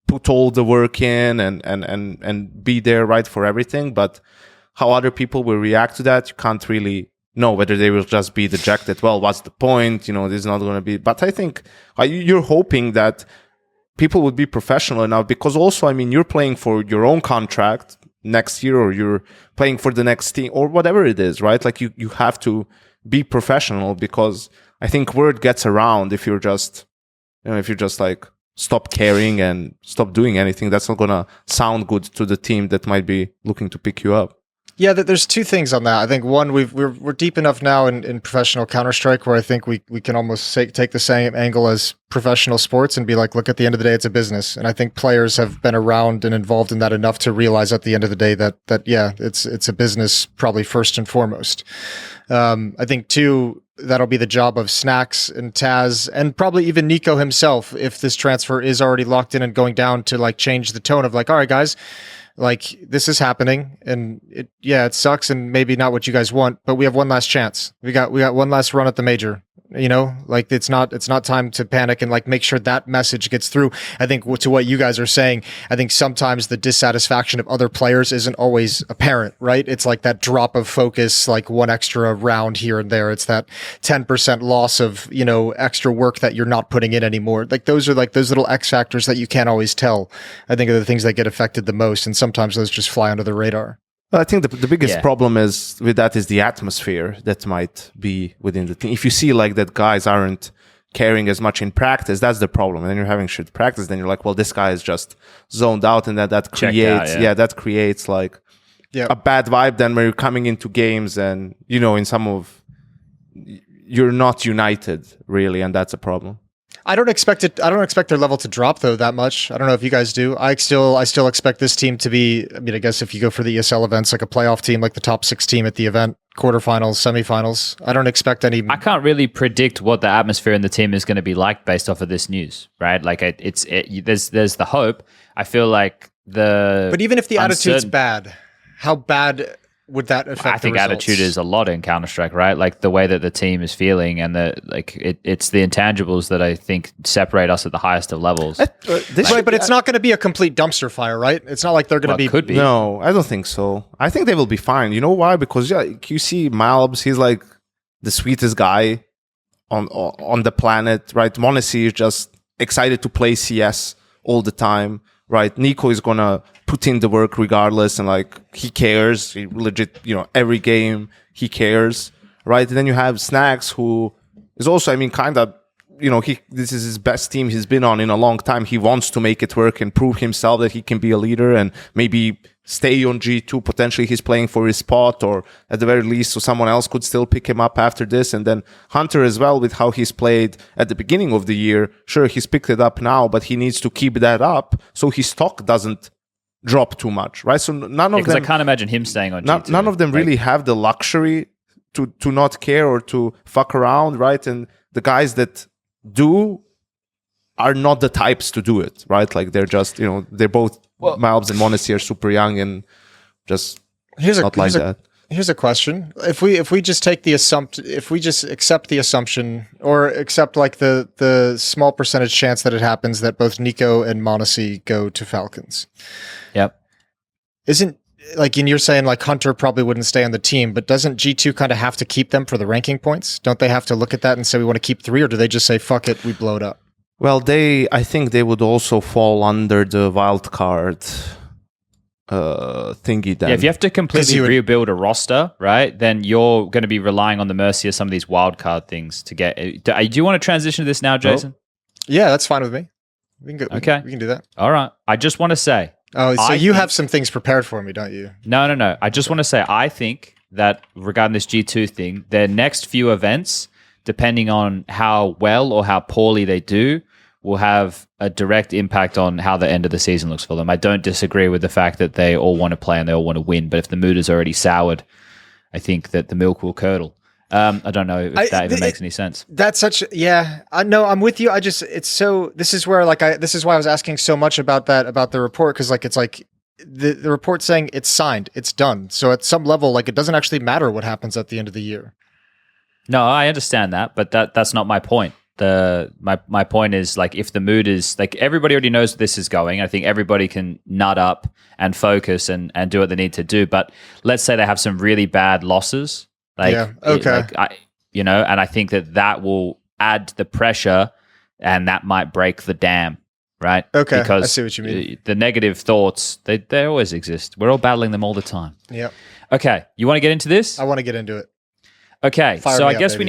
put all the work in and be there, right, for everything. But how other people will react to that, you can't really know. Whether they will just be dejected. Well, what's the point? You know, this is not going to be... But I think you're hoping that people would be professional enough, because also, I mean, you're playing for your own contract next year, or you're playing for the next team, or whatever it is, right? Like, you have to be professional, because I think word gets around if you're just, you know, if you're just like stop caring and stop doing anything. That's not going to sound good to the team that might be looking to pick you up. Yeah, there's two things on that. I think one, we're deep enough now in professional Counter-Strike where I think we can almost take the same angle as professional sports and be like, look, at the end of the day, it's a business. And I think players have been around and involved in that enough to realize at the end of the day that yeah, it's a business, probably first and foremost. I think two, that'll be the job of Snacks and Taz and probably even NiKo himself, if this transfer is already locked in and going down, to like change the tone of like, all right, guys, like, this is happening, and it sucks, and maybe not what you guys want, but we have one last chance. We got one last run at the major. You know, like, it's not time to panic, and like make sure that message gets through. I think to what you guys are saying, I think sometimes the dissatisfaction of other players isn't always apparent, right? It's like that drop of focus, like one extra round here and there. It's that 10% loss of, you know, extra work that you're not putting in anymore. Like, those are like those little X factors that you can't always tell, I think, are the things that get affected the most. And sometimes those just fly under the radar. I think the biggest problem is with that is the atmosphere that might be within the team. If you see like that guys aren't caring as much in practice, that's the problem. And then you're having shit practice, then you're like, well, this guy is just zoned out, and that creates that creates like a bad vibe then when you're coming into games, and you know, you're not united really, and that's a problem. I don't expect their level to drop though that much. I don't know if you guys do. I still expect this team to be, I mean, I guess if you go for the ESL events, like a playoff team, like the top 6 team at the event, quarterfinals, semifinals. I don't expect any. I can't really predict what the atmosphere in the team is going to be like based off of this news, right? Like, there's the hope. I feel like but even if the attitude's bad, how bad would that affect? I think attitude is a lot in Counter-Strike, right? Like, the way that the team is feeling, and it's the intangibles that I think separate us at the highest of levels. Right, but it's not going to be a complete dumpster fire, right? It's not like they're going to be. Could be. No, I don't think so. I think they will be fine. You know why? Because you see Malbs, he's like the sweetest guy on the planet, right? Monesi is just excited to play CS all the time, right? NiKo is gonna put in the work regardless, and like, he cares. He legit, you know, every game he cares, right? And then you have Snacks, who is also, I mean, kind of, you know, this is his best team he's been on in a long time. He wants to make it work and prove himself that he can be a leader and maybe stay on G2. Potentially he's playing for his spot, or at the very least, so someone else could still pick him up after this. And then Hunter as well, with how he's played at the beginning of the year. Sure, he's picked it up now, but he needs to keep that up so his stock doesn't drop too much, right? So none of them. Because I can't imagine him staying on G2. None of them really have the luxury to not care or to fuck around, right? And the guys that do are not the types to do it, right? Like they're just, they're both Malbs and Monesi are super young and just not like that. Here's a question: if we just take the assumption, if we just accept the assumption, or accept like the small percentage chance that it happens that both NiKo and Monesi go to Falcons. Yep. And you're saying like Hunter probably wouldn't stay on the team, but doesn't G2 kind of have to keep them for the ranking points? Don't they have to look at that and say we want to keep 3, or do they just say fuck it, we blow it up? Well, I think they would also fall under the wild card thingy then. Yeah, if you have to completely rebuild a roster, right, then you're going to be relying on the mercy of some of these wild card things to get. Do you want to transition to this now, Jason? Yeah, that's fine with me. We can do that. All right. I just want to say. Oh, so you have some things prepared for me, don't you? No. I just want to say, I think that regarding this G2 thing, their next few events, depending on how well or how poorly they do, will have a direct impact on how the end of the season looks for them. I don't disagree with the fact that they all want to play and they all want to win, but if the mood is already soured, I think that the milk will curdle. I don't know if that even makes any sense. That's I know, I'm with you. This is why I was asking so much about the report, because it's like the report saying it's signed, it's done. So at some level, it doesn't actually matter what happens at the end of the year. No, I understand that, but that's not my point. My point is, if the mood is everybody already knows this is going, I think everybody can nut up and focus and do what they need to do. But let's say they have some really bad losses. And I think that will add the pressure, and that might break the dam, right? Okay, because I see what you mean. The negative thoughts, they always exist. We're all battling them all the time. Yeah. Okay, you want to get into this? I want to get into it. Okay, so I guess we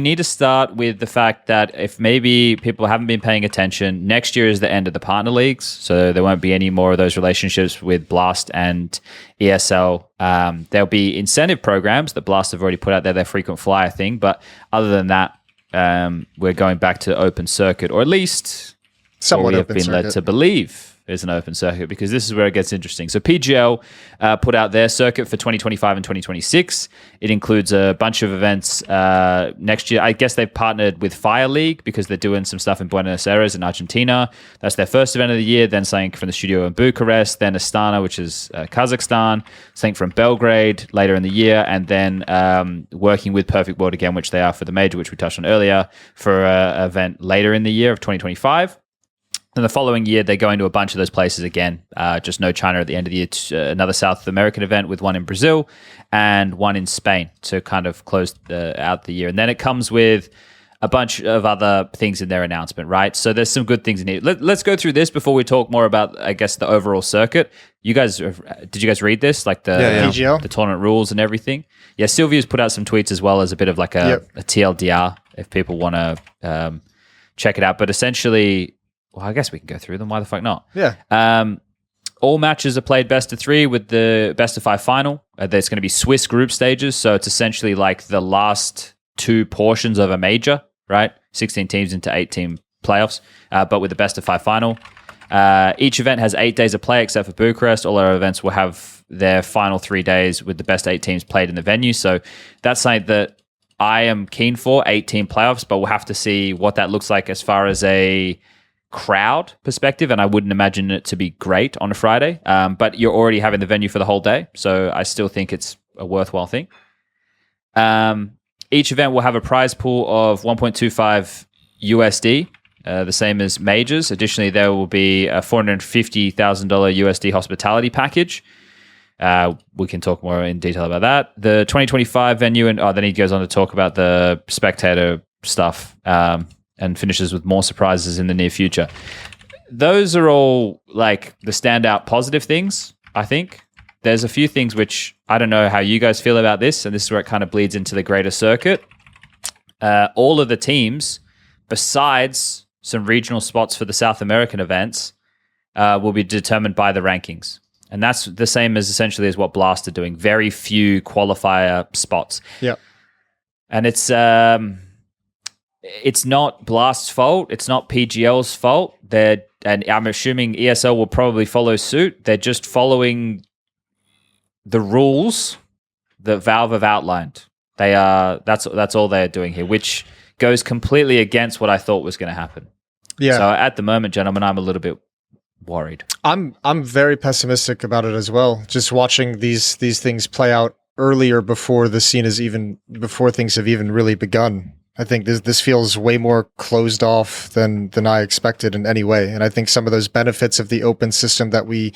need to start with the fact that if maybe people haven't been paying attention, next year is the end of the partner leagues, so there won't be any more of those relationships with Blast and ESL. There'll be incentive programs that Blast have already put out there, their frequent flyer thing, but other than that, we're going back to open circuit, or at least somewhat we have been led to believe is an open circuit, because this is where it gets interesting. So PGL put out their circuit for 2025 and 2026. It includes a bunch of events next year. I guess they've partnered with Fire League because they're doing some stuff in Buenos Aires in Argentina. That's their first event of the year. Then something from the studio in Bucharest, then Astana, which is Kazakhstan, something from Belgrade later in the year, and then working with Perfect World again, which they are for the major, which we touched on earlier, for an event later in the year of 2025. And the following year, they're going to a bunch of those places again. Just no China at the end of the year. Another South American event with one in Brazil and one in Spain to kind of close out the year. And then it comes with a bunch of other things in their announcement, right? So there's some good things in here. Let's go through this before we talk more about, I guess, the overall circuit. Did you guys read this? PGL? The tournament rules and everything? Yeah, Sylvia's put out some tweets as well as a bit of a TLDR if people want to check it out. But essentially, well, I guess we can go through them. Why the fuck not? Yeah. All matches are played best of 3 with the best of 5 final. There's going to be Swiss group stages, so it's essentially like the last 2 portions of a major, right? 16 teams into 8-team playoffs, but with the best of 5 final. Each event has 8 days of play except for Bucharest. All our events will have their final 3 days with the best 8 teams played in the venue. So that's something that I am keen for, 8-team playoffs, but we'll have to see what that looks like as far as a crowd perspective, and I wouldn't imagine it to be great on a Friday, but you're already having the venue for the whole day, so I still think it's a worthwhile thing. Each event will have a prize pool of 1.25 USD, the same as majors. Additionally, there will be a $450,000 USD hospitality package. We can talk more in detail about that. The 2025 venue, and then he goes on to talk about the spectator stuff, and finishes with more surprises in the near future. Those are all the standout positive things, I think. There's a few things which I don't know how you guys feel about this, and this is where it kind of bleeds into the greater circuit. All of the teams, besides some regional spots for the South American events, will be determined by the rankings. And that's the same as essentially as what Blast are doing. Very few qualifier spots. Yeah. And it's not Blast's fault. It's not PGL's fault. They're and I'm assuming ESL will probably follow suit. They're just following the rules that Valve have outlined. They are that's all they're doing here, which goes completely against what I thought was going to happen. Yeah. So at the moment, gentlemen, I'm a little bit worried. I'm very pessimistic about it as well. Just watching these things play out earlier before the scene is even before things have even really begun. I think this feels way more closed off than I expected in any way. And I think some of those benefits of the open system that we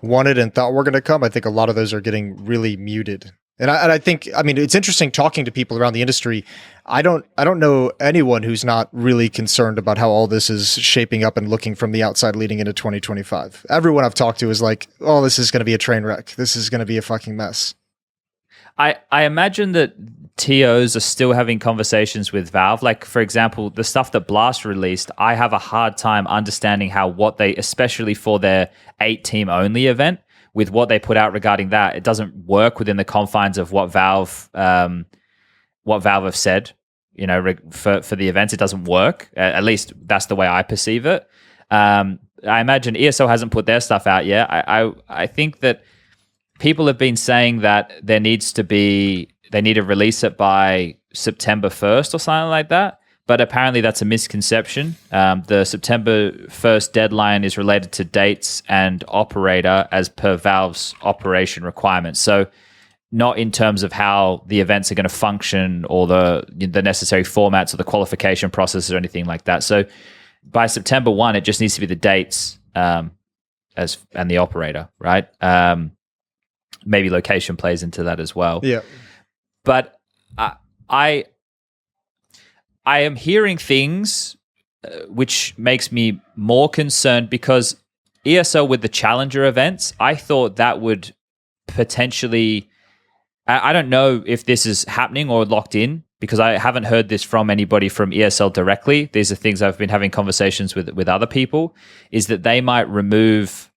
wanted and thought were going to come, I think a lot of those are getting really muted. And I think, I mean, it's interesting talking to people around the industry. I don't know anyone who's not really concerned about how all this is shaping up and looking from the outside leading into 2025. Everyone I've talked to is like, oh, this is going to be a train wreck. This is going to be a fucking mess. I imagine that TOs are still having conversations with Valve. Like, for example, the stuff that Blast released, I have a hard time understanding how what they, especially for their 8-team only event, with what they put out regarding that, it doesn't work within the confines of what Valve have said. You know, for the events, it doesn't work. At least that's the way I perceive it. I imagine ESL hasn't put their stuff out yet. I think that people have been saying that they need to release it by September 1st or something like that. But apparently that's a misconception. The September 1st deadline is related to dates and operator as per Valve's operation requirements. So not in terms of how the events are going to function or the necessary formats or the qualification process or anything like that. So by September 1, it just needs to be the dates and the operator, right? Maybe location plays into that as well. Yeah. But I am hearing things which makes me more concerned because ESL with the challenger events, I thought that would potentially... I don't know if this is happening or locked in because I haven't heard this from anybody from ESL directly. These are things I've been having conversations with other people, is that they might remove...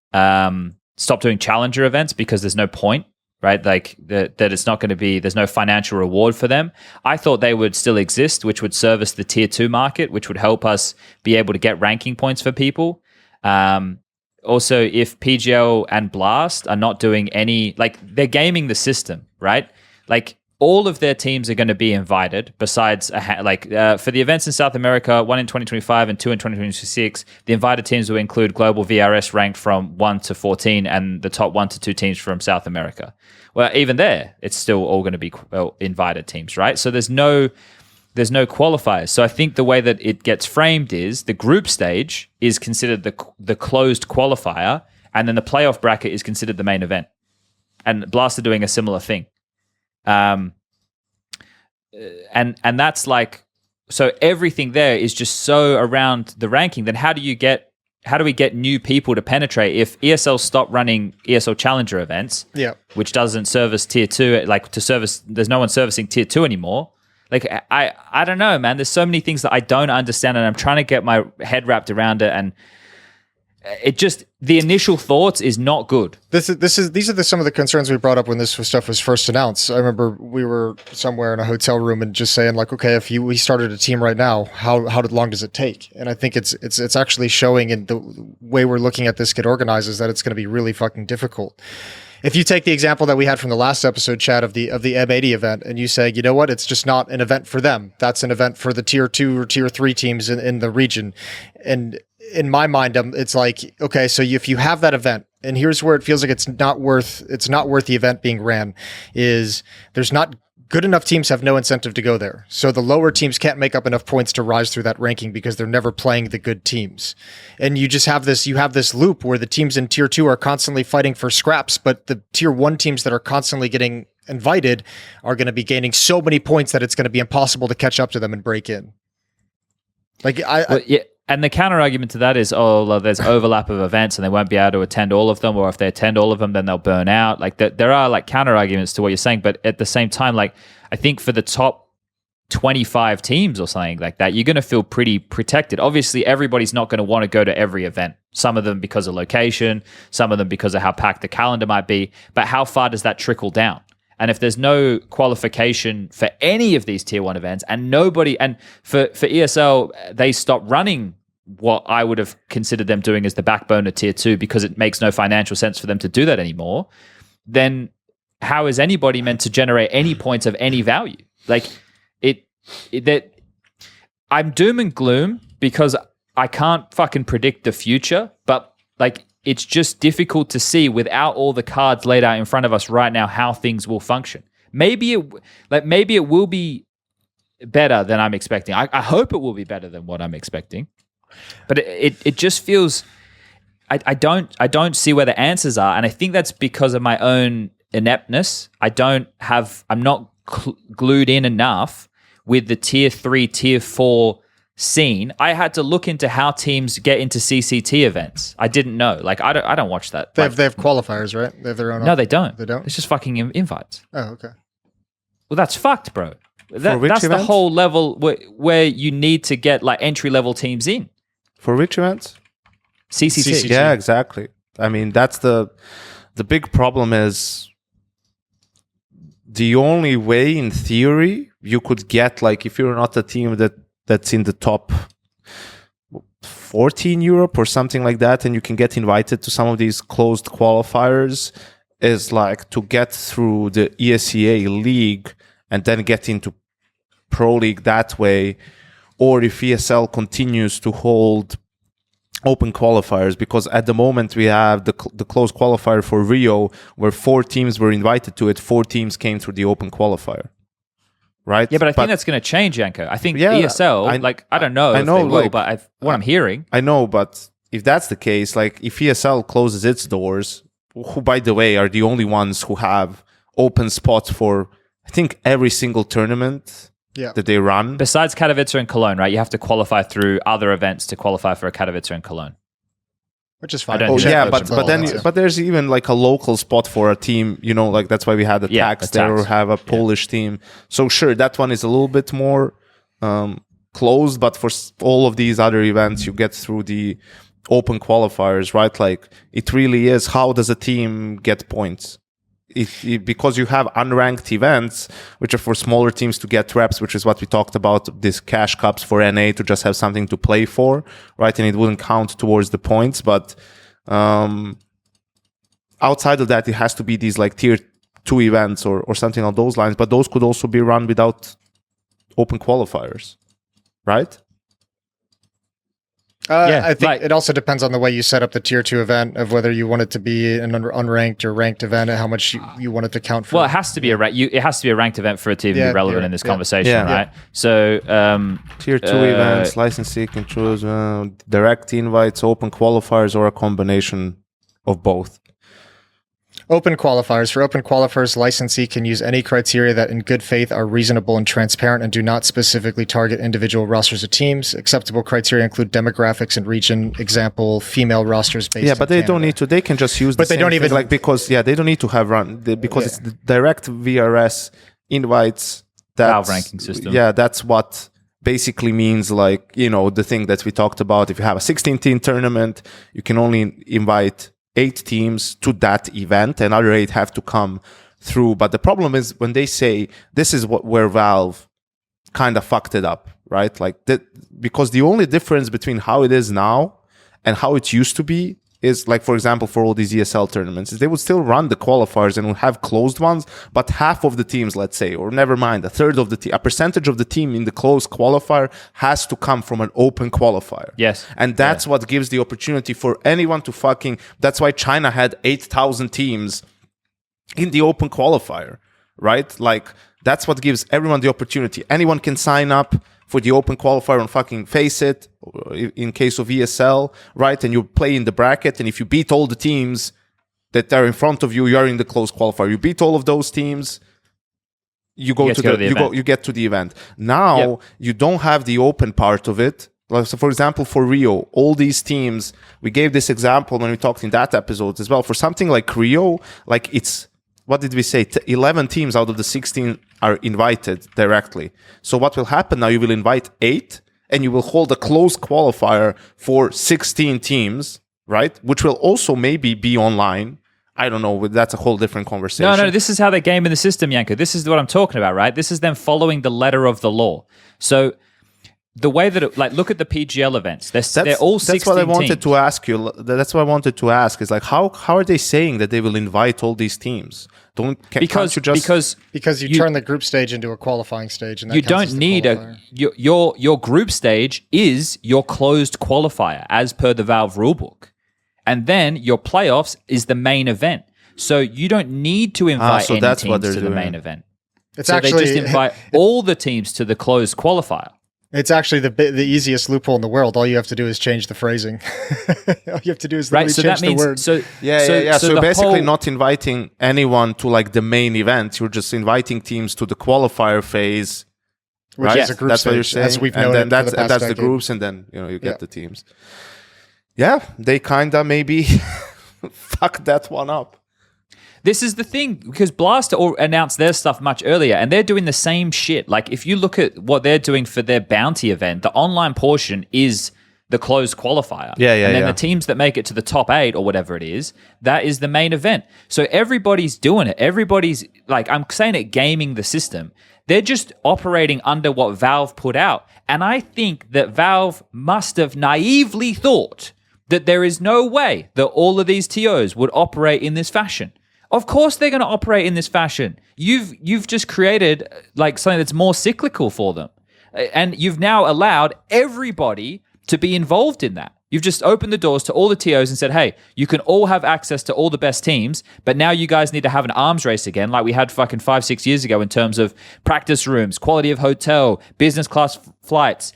stop doing challenger events because there's no point, right? Like that it's not going to be, there's no financial reward for them. I thought they would still exist, which would service the tier 2 market, which would help us be able to get ranking points for people. Also, if PGL and Blast are not doing any, like they're gaming the system, right? Like all of their teams are going to be invited besides for the events in South America, 1 in 2025 and 2 in 2026, the invited teams will include global VRS ranked from 1 to 14 and the top 1 to 2 teams from South America. Well, even there, it's still all going to be invited teams, right? So there's no qualifiers. So I think the way that it gets framed is the group stage is considered the closed qualifier, and then the playoff bracket is considered the main event. And Blast are doing a similar thing. And that's like, so everything there is just so around the ranking. Then how do we get new people to penetrate if ESL stop running ESL Challenger events, which doesn't service tier 2, there's no one servicing tier 2 anymore. Like, I don't know, man. There's so many things that I don't understand and I'm trying to get my head wrapped around it. And it just, the initial thoughts is not good. These are some of the concerns we brought up when this stuff was first announced. I remember we were somewhere in a hotel room and just saying like, okay, if we started a team right now, how long does it take? And I think it's actually showing in the way we're looking at this get organized is that it's going to be really fucking difficult. If you take the example that we had from the last episode, Chad, of the M80 event, and you say, you know what, it's just not an event for them. That's an event for the tier 2 or tier 3 teams in the region. And in my mind, it's like, okay, so if you have that event, and here's where it feels like it's not worth the event being ran, is there's not good enough teams have no incentive to go there. So the lower teams can't make up enough points to rise through that ranking because they're never playing the good teams. And you just have this loop where the teams in tier 2 are constantly fighting for scraps, but the tier 1 teams that are constantly getting invited are going to be gaining so many points that it's going to be impossible to catch up to them and break in. Like And the counter argument to that is, there's overlap of events and they won't be able to attend all of them, or if they attend all of them, then they'll burn out. Like there are like counter arguments to what you're saying, but at the same time, like I think for the top 25 teams or something like that, you're going to feel pretty protected. Obviously, everybody's not going to want to go to every event. Some of them because of location, some of them because of how packed the calendar might be. But how far does that trickle down? And if there's no qualification for any of these tier 1 events and for ESL, they stop running what I would have considered them doing as the backbone of tier 2 because it makes no financial sense for them to do that anymore, then how is anybody meant to generate any points of any value? Like that I'm doom and gloom because I can't fucking predict the future, but like it's just difficult to see without all the cards laid out in front of us right now how things will function. Maybe it will be better than I'm expecting. I hope it will be better than what I'm expecting. But it just feels I don't see where the answers are, and I think that's because of my own ineptness. I'm not glued in enough with the tier 3, tier 4 scene. I had to look into how teams get into CCT events. I didn't know. Like I don't watch that. They have qualifiers, right? They have their own. No, they don't. They don't. It's just fucking invites. Oh, okay. Well, that's fucked, bro. That's the whole level where you need to get like entry level teams in. For which events? CCT. Yeah, exactly. I mean, that's the big problem is the only way in theory you could get, like, if you're not a team that's in the top 40 in Europe or something like that, and you can get invited to some of these closed qualifiers, is like to get through the ESEA league and then get into Pro League that way, or if ESL continues to hold open qualifiers, because at the moment we have the closed qualifier for Rio where 4 teams were invited to it, 4 teams came through the open qualifier, right? Yeah, but I think that's going to change, Yanko. I think ESL, I don't know if they will, like, but what I'm hearing. I know, but if that's the case, like if ESL closes its doors, who, by the way, are the only ones who have open spots for, I think, every single tournament that they run. Besides Katowice and Cologne, right? You have to qualify through other events to qualify for a Katowice and Cologne. Which is fine. But there's even like a local spot for a team, you know, like that's why we had the tax there, or have a Polish team. So sure, that one is a little bit more closed, but for all of these other events, you get through the open qualifiers, right? Like it really is, how does a team get points? Because you have unranked events, which are for smaller teams to get reps, which is what we talked about, these cash cups for NA to just have something to play for, right? And it wouldn't count towards the points. But outside of that, it has to be these like tier 2 events or something on those lines. But those could also be run without open qualifiers, right? I think it also depends on the way you set up the tier 2 event, of whether you want it to be an unranked or ranked event, and how much you want it to count for. Well, it has to be a ranked event for it to even be relevant in this conversation, right? So tier 2 events, licensee can choose direct invites, open qualifiers, or a combination of both. Open qualifiers. For open qualifiers, licensee can use any criteria that in good faith are reasonable and transparent and do not specifically target individual rosters of teams. Acceptable criteria include demographics and region. Example, female rosters based in but they Canada. don't need to. They can just use but the they don't even thing, like, because they don't need to have because it's the direct VRS invites. Valve ranking system. Yeah, that's what basically means, like, you know, the thing that we talked about. If you have a 16-team tournament, you can only invite 8 teams to that event, and other 8 have to come through. But the problem is when they say this is where Valve kind of fucked it up, right? Like that, because the only difference between how it is now and how it used to be is, like, for example, for all these ESL tournaments, is they would still run the qualifiers and would have closed ones, but half of the teams, let's say, or never mind, a third of the team, a percentage of the team in the closed qualifier has to come from an open qualifier. Yes. And that's what gives the opportunity for anyone to that's why China had 8,000 teams in the open qualifier, right? Like, that's what gives everyone the opportunity. Anyone can sign up for the open qualifier and fucking face it, in case of ESL, right? And you play in the bracket, and if you beat all the teams that are in front of you, you're in the closed qualifier. You beat all of those teams, you get to the event. Now, you don't have the open part of it. Like, so for example, for Rio, all these teams, we gave this example when we talked in that episode as well. For something like Rio, like, it's, what did we say? 11 teams out of the 16 are invited directly. So what will happen now? You will invite 8, and you will hold a closed qualifier for 16 teams, right? Which will also maybe be online. I don't know. That's a whole different conversation. No, this is how they game in the system, Yanko. This is what I'm talking about, right? This is them following the letter of the law. So the way that it, like, look at the PGL events. They're all 16 That's what I wanted teams. to ask you. That's what I wanted to ask is like, how are they saying that they will invite all these teams? Because you turn the group stage into a qualifying stage, and that you counts don't as the need qualifier. your group stage is your closed qualifier as per the Valve rulebook, and then your playoffs is the main event. So you don't need to invite any teams to the main event. It's actually they just invite all the teams to the closed qualifier. It's actually the easiest loophole in the world. All you have to do is change the phrasing. All you have to do is change the word. So basically not inviting anyone to like the main event. You're just inviting teams to the qualifier phase. Which is a group that's stage, what you're saying. as we've known known that's the the groups, and then you get the teams. Yeah, they kinda maybe fuck that one up. This is the thing, because Blaster announced their stuff much earlier, and they're doing the same shit. Like, if you look at what they're doing for their bounty event, the online portion is the closed qualifier. And then the teams that make it to the top 8 or whatever it is, that is the main event. So everybody's doing it. Everybody's, like, I'm saying it, gaming the system. They're just operating under what Valve put out. And I think that Valve must have naively thought that there is no way that all of these TOs would operate in this fashion. Of course they're going to operate in this fashion. You've just created like something that's more cyclical for them. And you've now allowed everybody to be involved in that. You've just opened the doors to all the TOs and said, hey, you can all have access to all the best teams, but now you guys need to have an arms race again like we had fucking 5-6 years ago in terms of practice rooms, quality of hotel, business class flights,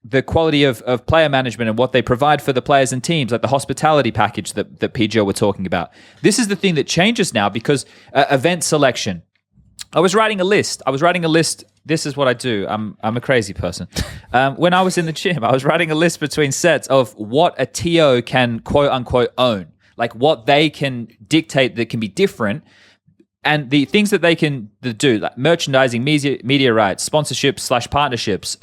the quality of player management and what they provide for the players and teams, like the hospitality package that PGO were talking about. This is the thing that changes now because event selection. I was writing a list. This is what I do. I'm a crazy person. When I was in the gym, I was writing a list between sets of what a TO can quote unquote own, like what they can dictate that can be different. And the things that they can do, like merchandising, media rights, sponsorships / partnerships,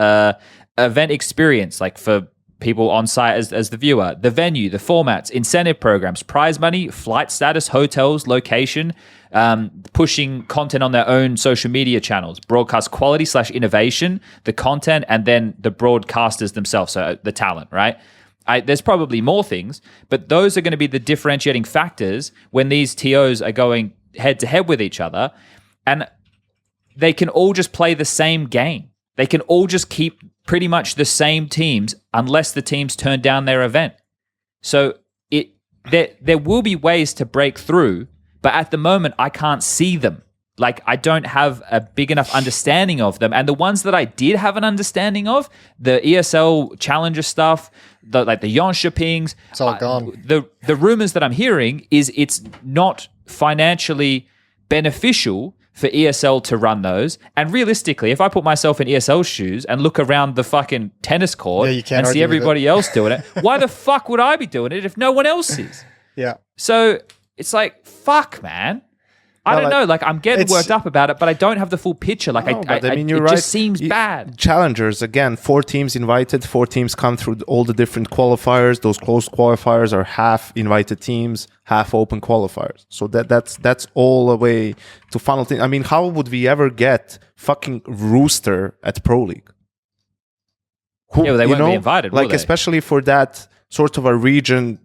event experience, like for people on site as the viewer, the venue, the formats, incentive programs, prize money, flight status, hotels, location, pushing content on their own social media channels, broadcast quality / innovation, the content, and then the broadcasters themselves, so the talent, right? There's probably more things, but those are going to be the differentiating factors when these TOs are going head to head with each other, and they can all just play the same game. They can all just keep pretty much the same teams unless the teams turn down their event. So there will be ways to break through, but at the moment I can't see them. Like, I don't have a big enough understanding of them. And the ones that I did have an understanding of, the ESL Challenger stuff, the Yonsha pings, it's all gone. The rumors that I'm hearing is it's not financially beneficial for ESL to run those. And realistically, if I put myself in ESL's shoes and look around the fucking tennis court and see everybody else doing it, why the fuck would I be doing it if no one else is? Yeah. So it's like, fuck, man. I don't know. Like, I'm getting worked up about it, but I don't have the full picture. Like, you're it right. just seems bad. Challengers, again, 4 teams invited, 4 teams come through all the different qualifiers. Those closed qualifiers are half invited teams, half open qualifiers. So that's all a way to funnel things. I mean, how would we ever get fucking Rooster at Pro League? They won't be invited, like, will they? especially for that sort of a region,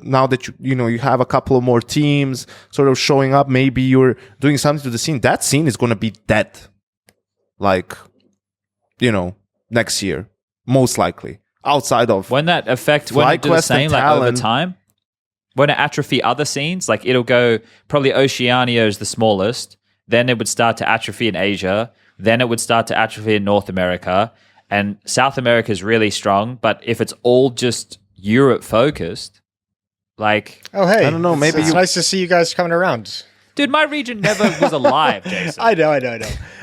now that you have a couple of more teams sort of showing up, maybe you're doing something to the scene. That scene is going to be dead, like, next year, most likely. Outside of when that effect, when it do the same, like over time, when it atrophy other scenes, like it'll go probably Oceania is the smallest, then it would start to atrophy in Asia, then it would start to atrophy in North America, and South America is really strong. But if it's all just Europe focused, like, oh hey, I don't know, maybe it's nice to see you guys coming around. Dude, my region never was alive, Jason. I know.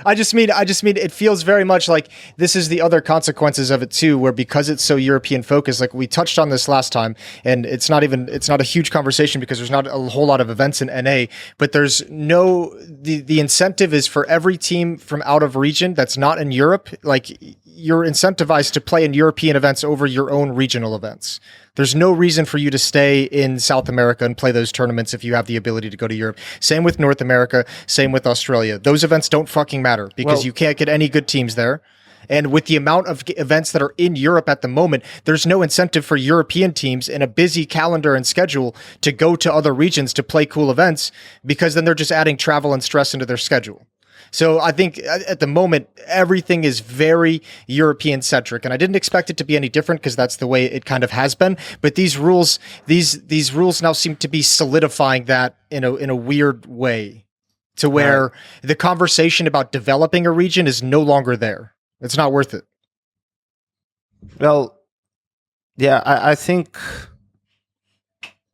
I just mean it feels very much like this is the other consequences of it too, where because it's so European focused, like we touched on this last time, and it's not a huge conversation because there's not a whole lot of events in NA, but there's the incentive is for every team from out of region that's not in Europe, like you're incentivized to play in European events over your own regional events. There's no reason for you to stay in South America and play those tournaments if you have the ability to go to Europe. Same with North America, same with Australia. Those events don't fucking matter because you can't get any good teams there. And with the amount of events that are in Europe at the moment, there's no incentive for European teams in a busy calendar and schedule to go to other regions to play cool events, because then they're just adding travel and stress into their schedule. So I think at the moment, everything is very European centric, and I didn't expect it to be any different because that's the way it kind of has been. But these rules now seem to be solidifying that in a weird way, to where the conversation about developing a region is no longer there. It's not worth it. Well, yeah, I think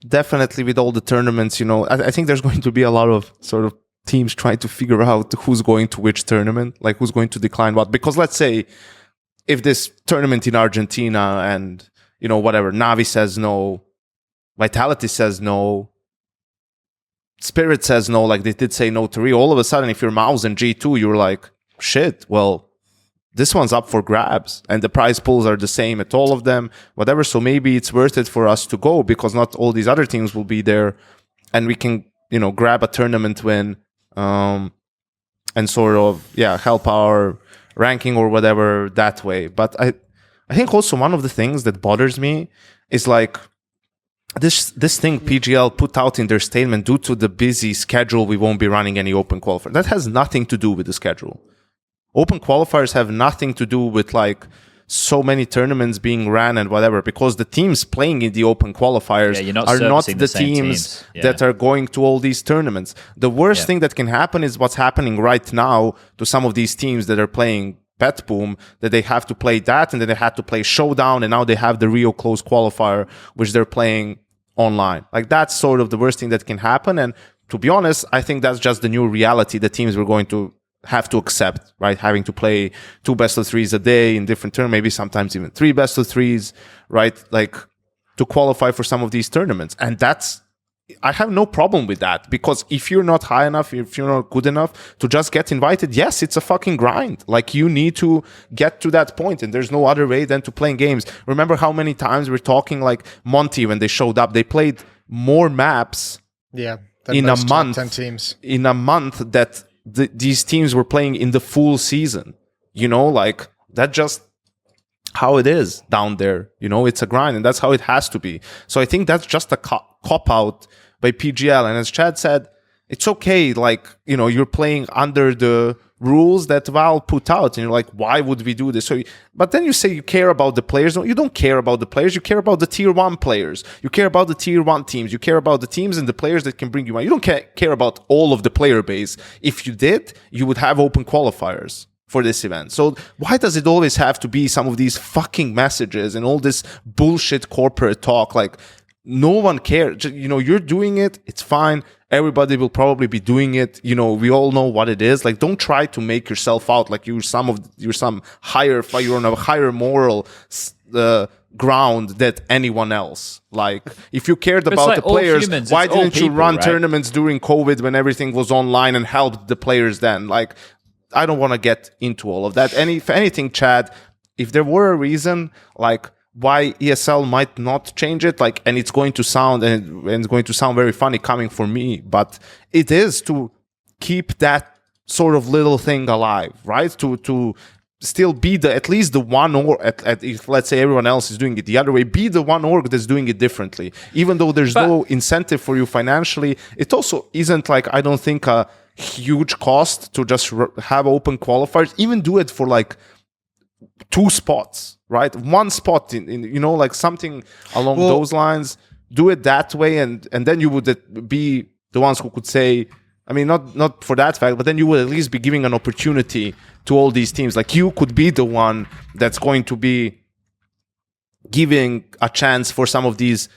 definitely with all the tournaments, I think there's going to be a lot of sort of teams trying to figure out who's going to which tournament, like who's going to decline what. Because let's say if this tournament in Argentina and, whatever, Navi says no, Vitality says no, Spirit says no, like they did say no to Rio, all of a sudden, if you're Mouse and G2, you're like, shit, well, this one's up for grabs and the prize pools are the same at all of them, whatever. So maybe it's worth it for us to go because not all these other teams will be there and we can, grab a tournament win. And sort of, help our ranking or whatever that way. But I think also one of the things that bothers me is like this thing PGL put out in their statement, due to the busy schedule, we won't be running any open qualifiers. That has nothing to do with the schedule. Open qualifiers have nothing to do with like so many tournaments being ran and whatever, because the teams playing in the open qualifiers are not the teams that are going to all these tournaments. The worst thing that can happen is what's happening right now to some of these teams that are playing Bet Boom, that they have to play that and then they had to play Showdown, and now they have the Rio close qualifier, which they're playing online. Like that's sort of the worst thing that can happen. And to be honest, I think that's just the new reality that teams were going to have to accept, right? Having to play 2 best-of-3s a day in different tournaments, maybe sometimes even 3 best-of-3s, right? Like to qualify for some of these tournaments. And I have no problem with that, because if you're not high enough, if you're not good enough to just get invited, yes, it's a fucking grind. Like you need to get to that point, and there's no other way than to playing games. Remember how many times we're talking like Monty when they showed up, they played more maps in a month, 10 teams. In a month that these teams were playing in the full season, like that just how it is down there, it's a grind, and that's how it has to be. So I think that's just a cop out by PGL. And as Chad said, it's okay. Like, you're playing under the rules that Valve put out, and you're like, why would we do this? But then you say you care about the players. No, you don't care about the players. You care about the tier 1 players. You care about the tier 1 teams. You care about the teams and the players that can bring you money. You don't care about all of the player base. If you did, you would have open qualifiers for this event. So why does it always have to be some of these fucking messages and all this bullshit corporate talk? Like, no one cares. You're doing it. It's fine. Everybody will probably be doing it. We all know what it is. Like, don't try to make yourself out like you're on a higher moral ground than anyone else. Like, if you cared about the players, why didn't you run tournaments during COVID when everything was online and helped the players then? Like, I don't want to get into all of that. And if anything, Chad, if there were a reason, like, why ESL might not change it, like, and it's going to sound very funny coming from me, but it is to keep that sort of little thing alive, right? To still be at least the one, or if let's say everyone else is doing it the other way, be the one org that's doing it differently. Even though there's no incentive for you financially, it also isn't like, I don't think, a huge cost to just have open qualifiers. Even do it for like 2 spots, right? 1 spot in like something along those lines. Do it that way, and then you would be the ones who could say, I mean, not for that fact, but then you would at least be giving an opportunity to all these teams. Like, you could be the one that's going to be giving a chance for some of these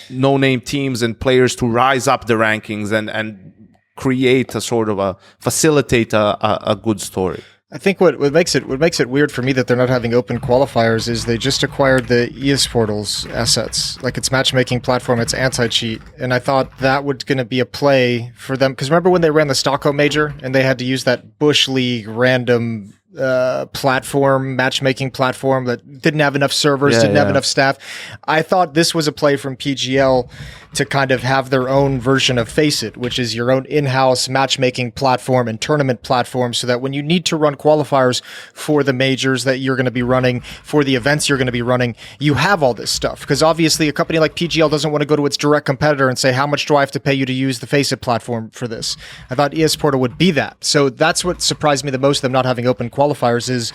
no-name teams and players to rise up the rankings and create facilitate a good story. I think what makes it weird for me that they're not having open qualifiers is they just acquired the eSportals assets, like its matchmaking platform, its anti-cheat, and I thought that was going to be a play for them, because remember when they ran the Stockholm Major and they had to use that Bush League random matchmaking platform that didn't have enough servers, didn't have enough staff. I thought this was a play from PGL to kind of have their own version of FACEIT, which is your own in-house matchmaking platform and tournament platform, so that when you need to run qualifiers for the majors that you're going to be running, for the events you're going to be running, you have all this stuff. Because obviously a company like PGL doesn't want to go to its direct competitor and say, how much do I have to pay you to use the FACEIT platform for this? I thought eSportal would be that. So that's what surprised me the most, them not having open qualifiers, is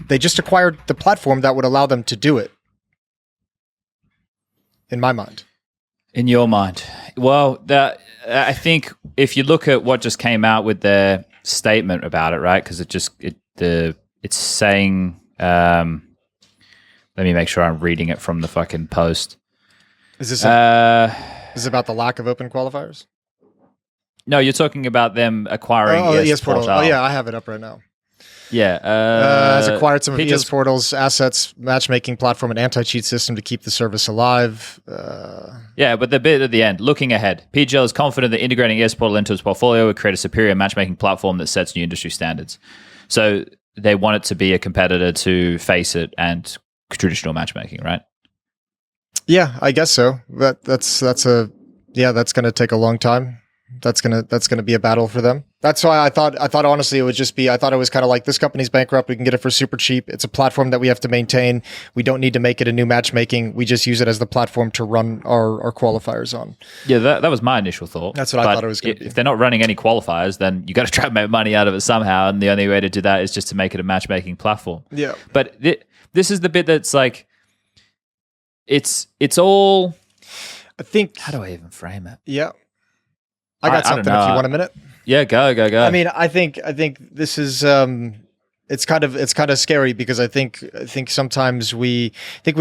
they just acquired the platform that would allow them to do it. In my mind. In your mind. Well, I think if you look at what just came out with their statement about it, right? Because it's saying, let me make sure I'm reading it from the fucking post. Is this about the lack of open qualifiers? No, you're talking about them acquiring eSportal. Oh yeah, I have it up right now. Yeah. Has acquired some of eSportal's assets, matchmaking platform, and anti-cheat system to keep the service alive. Yeah, but the bit at the end, looking ahead, PGL is confident that integrating eSportal into its portfolio would create a superior matchmaking platform that sets new industry standards. So they want it to be a competitor to FACEIT and traditional matchmaking, right? Yeah, I guess so. That's going to take a long time. That's gonna be a battle for them. That's why I thought honestly it would just be, I thought it was kind of like, this company's bankrupt, we can get it for super cheap. It's a platform that we have to maintain. We don't need to make it a new matchmaking. We just use it as the platform to run our qualifiers on. Yeah, that was my initial thought. That's what I thought it was going to be. If they're not running any qualifiers, then you got to try and make money out of it somehow, and the only way to do that is just to make it a matchmaking platform. Yeah. But this is the bit that's like, it's all, I think, how do I even frame it? Yeah. I got something if you want a minute. Yeah, go. I mean, I think this is it's kind of scary, because I think sometimes we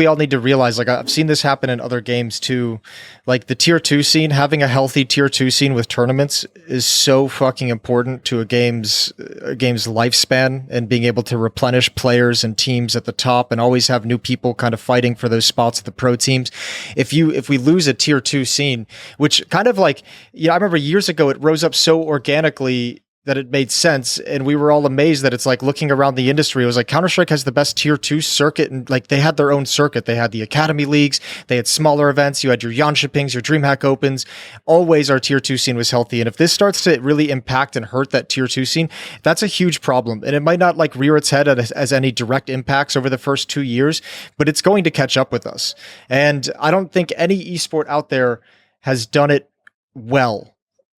all need to realize, like, I've seen this happen in other games too. Like the tier 2 scene, having a healthy tier 2 scene with tournaments is so fucking important to a game's lifespan, and being able to replenish players and teams at the top and always have new people kind of fighting for those spots at the pro teams. If we lose a tier 2 scene, which kind of like, I remember years ago it rose up so organically that it made sense, and we were all amazed that it's like, looking around the industry, it was like Counter-Strike has the best tier 2 circuit, and like they had their own circuit. They had the Academy Leagues, they had smaller events, you had your Yanshipings, your DreamHack Opens. Always our tier 2 scene was healthy, and if this starts to really impact and hurt that tier 2 scene, that's a huge problem. And it might not like rear its head as any direct impacts over the first 2 years, but it's going to catch up with us. And I don't think any esport out there has done it well,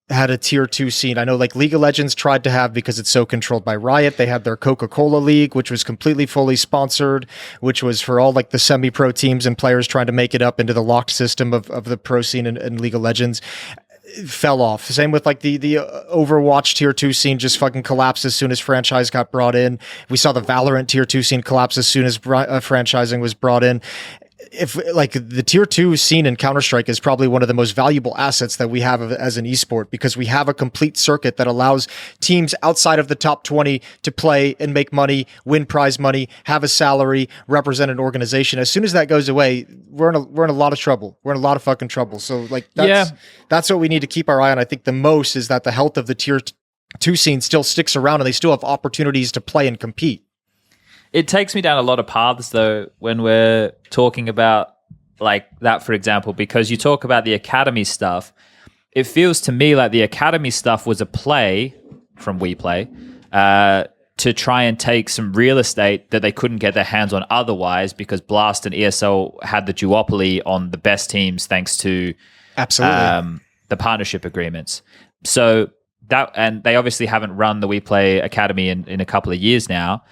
had a tier 2 scene. I know like League of Legends tried to have, because it's so controlled by Riot, they had their Coca-Cola League, which was completely fully sponsored, which was for all like the semi-pro teams and players trying to make it up into the locked system of the pro scene in League of Legends. It fell off. Same with like the Overwatch tier 2 scene just fucking collapsed as soon as franchise got brought in. We saw the Valorant tier 2 scene collapse as soon as franchising was brought in. If like the tier 2 scene in Counter-Strike is probably one of the most valuable assets that we have as an esport, because we have a complete circuit that allows teams outside of the top 20 to play and make money, win prize money, have a salary, represent an organization. As soon as that goes away, we're in a lot of trouble. We're in a lot of fucking trouble. So like that's what we need to keep our eye on. I think the most is that the health of the tier 2 scene still sticks around, and they still have opportunities to play and compete. It takes me down a lot of paths, though, when we're talking about like that, for example, because you talk about the Academy stuff. It feels to me like the Academy stuff was a play from WePlay to try and take some real estate that they couldn't get their hands on otherwise, because Blast and ESL had the duopoly on the best teams thanks to absolutely the partnership agreements. So that, and they obviously haven't run the WePlay Academy in a couple of years now.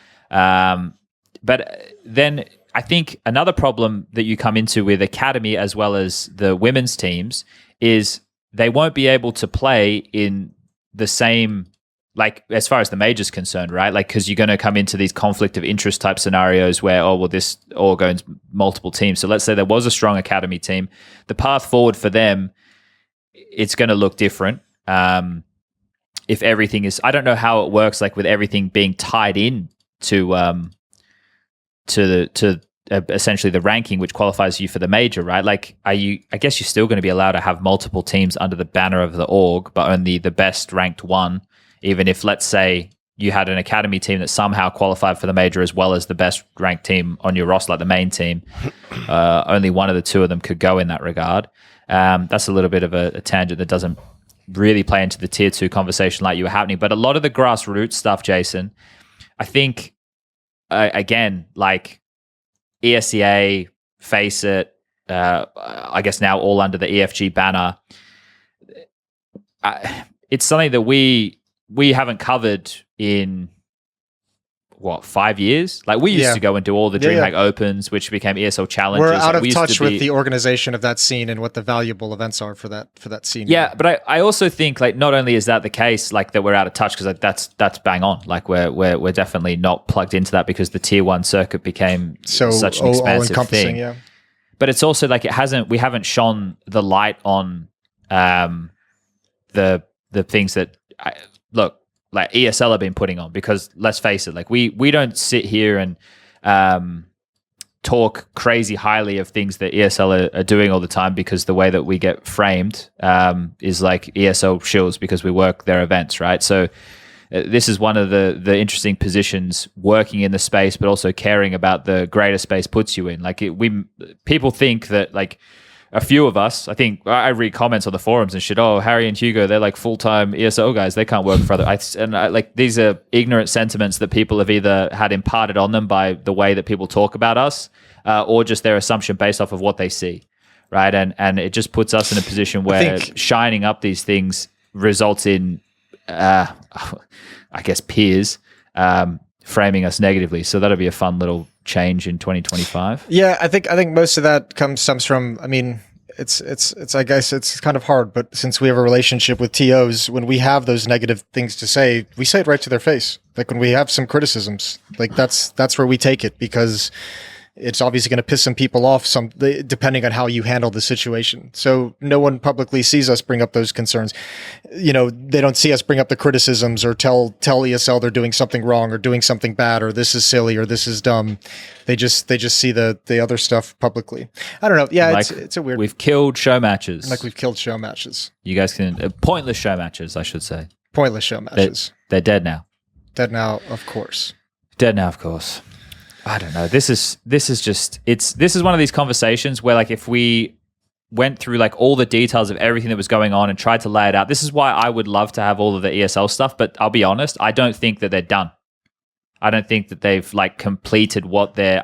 But then I think another problem that you come into with Academy as well as the women's teams is they won't be able to play in the same, like as far as the major's concerned, right? Like, because you're going to come into these conflict of interest type scenarios where, this all goes multiple teams. So let's say there was a strong Academy team. The path forward for them, it's going to look different. If everything is, I don't know how it works, like with everything being tied in to essentially the ranking, which qualifies you for the major, right? Like, I guess you're still going to be allowed to have multiple teams under the banner of the org, but only the best ranked one. Even if, let's say, you had an academy team that somehow qualified for the major as well as the best ranked team on your roster, like the main team. Only one of the two of them could go in that regard. That's a little bit of a tangent that doesn't really play into the tier 2 conversation like you were happening. But a lot of the grassroots stuff, Jason, I think, again, like ESEA, Face It, I guess now all under the EFG banner, it's something that we haven't covered in 5 years? Like we used to go and do all the DreamHack Opens, which became ESL challenges. We're out of touch with the organization of that scene and what the valuable events are for that scene. Yeah, but I also think like not only is that the case, like that we're out of touch because like, that's bang on. Like we're definitely not plugged into that because the tier 1 circuit became such an expansive thing. Yeah. But it's also like we haven't shone the light on the things that like ESL have been putting on, because let's face it, like we don't sit here and talk crazy highly of things that ESL are doing all the time, because the way that we get framed is like ESL shills because we work their events, right? So this is one of the interesting positions working in the space, but also caring about the greater space puts you in. Like people think that like a few of us, I think I read comments on the forums and shit. Oh, Harry and Hugo, they're like full-time ESO guys. They can't work for other. Like these are ignorant sentiments that people have either had imparted on them by the way that people talk about us, or just their assumption based off of what they see, right? And it just puts us in a position where shining up these things results in, I guess, peers framing us negatively. So that'll be a fun little change in 2025. Yeah, I think most of that stems from, I mean, it's I guess it's kind of hard, but since we have a relationship with TOs, when we have those negative things to say, we say it right to their face. Like when we have some criticisms, like that's where we take it, because it's obviously going to piss some people off, depending on how you handle the situation. So no one publicly sees us bring up those concerns. You know, they don't see us bring up the criticisms or tell ESL they're doing something wrong or doing something bad or this is silly or this is dumb. They just see the other stuff publicly. I don't know. Yeah, like it's a weird. We've killed show matches. Like we've killed show matches. You guys can pointless show matches, I should say. Pointless show matches. They're dead now. Dead now, of course. Dead now, of course. I don't know. This is one of these conversations where like if we went through like all the details of everything that was going on and tried to lay it out, this is why I would love to have all of the ESL stuff, but I'll be honest, I don't think that they're done. I don't think that they've like completed what their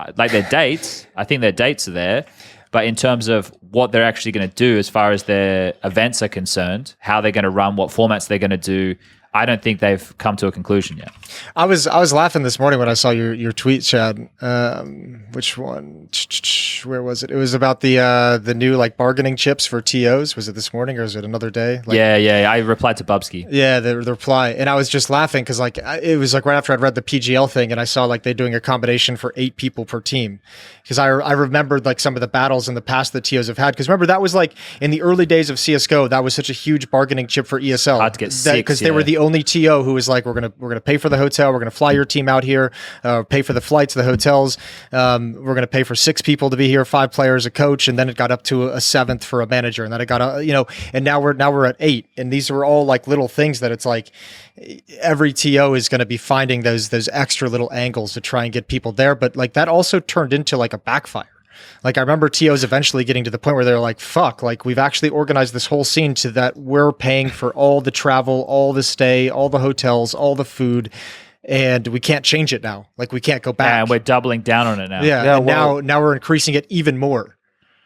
dates. I think their dates are there, but in terms of what they're actually going to do as far as their events are concerned, how they're going to run, what formats they're going to do, I don't think they've come to a conclusion yet. I was laughing this morning when I saw your tweet, Chad. Which one? Where was it? It was about the new like bargaining chips for TOs. Was it this morning or was it another day? Like, yeah. I replied to Bubsky. Yeah, the reply, and I was just laughing because like it was like right after I'd read the PGL thing, and I saw like they're doing a combination for 8 people per team. Because I remembered like some of the battles in the past that TOs have had. Because remember that was like in the early days of CS:GO, that was such a huge bargaining chip for ESL. Hard to get 6 because they were the only TO who was like, we're gonna pay for the hotel, we're gonna fly your team out here, pay for the flights, the hotels, we're gonna pay for 6 people to be here, 5 players, a coach, and then it got up to a 7th for a manager, and then it got and now we're at 8, and these were all like little things that it's like every TO is going to be finding those extra little angles to try and get people there, but like that also turned into like a backfire. Like I remember TOs eventually getting to the point where they're like, fuck, like we've actually organized this whole scene to that we're paying for all the travel, all the stay, all the hotels, all the food, and we can't change it now. Like we can't go back. Yeah, and we're doubling down on it now. Yeah, and now we're increasing it even more.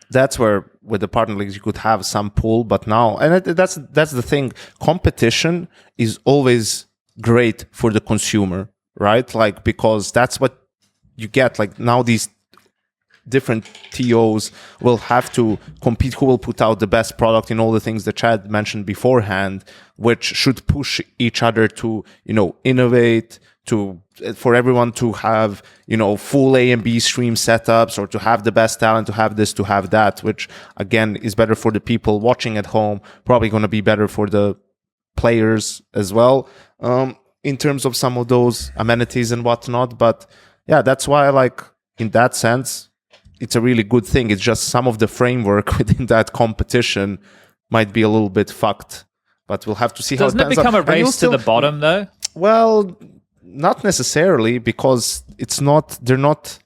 That's where with the partner leagues you could have some pull, but now, and that's the thing, competition is always great for the consumer, right? Like because that's what you get. Like now these different TOs will have to compete who will put out the best product in all the things that Chad mentioned beforehand, which should push each other to, innovate, for everyone to have, full A and B stream setups, or to have the best talent, to have this, to have that, which again is better for the people watching at home, probably going to be better for the players as well, in terms of some of those amenities and whatnot. But yeah, that's why in that sense, it's a really good thing. It's just some of the framework within that competition might be a little bit fucked, but we'll have to see how it pans out. Doesn't it become a race to the bottom though? Well, not necessarily, because they're not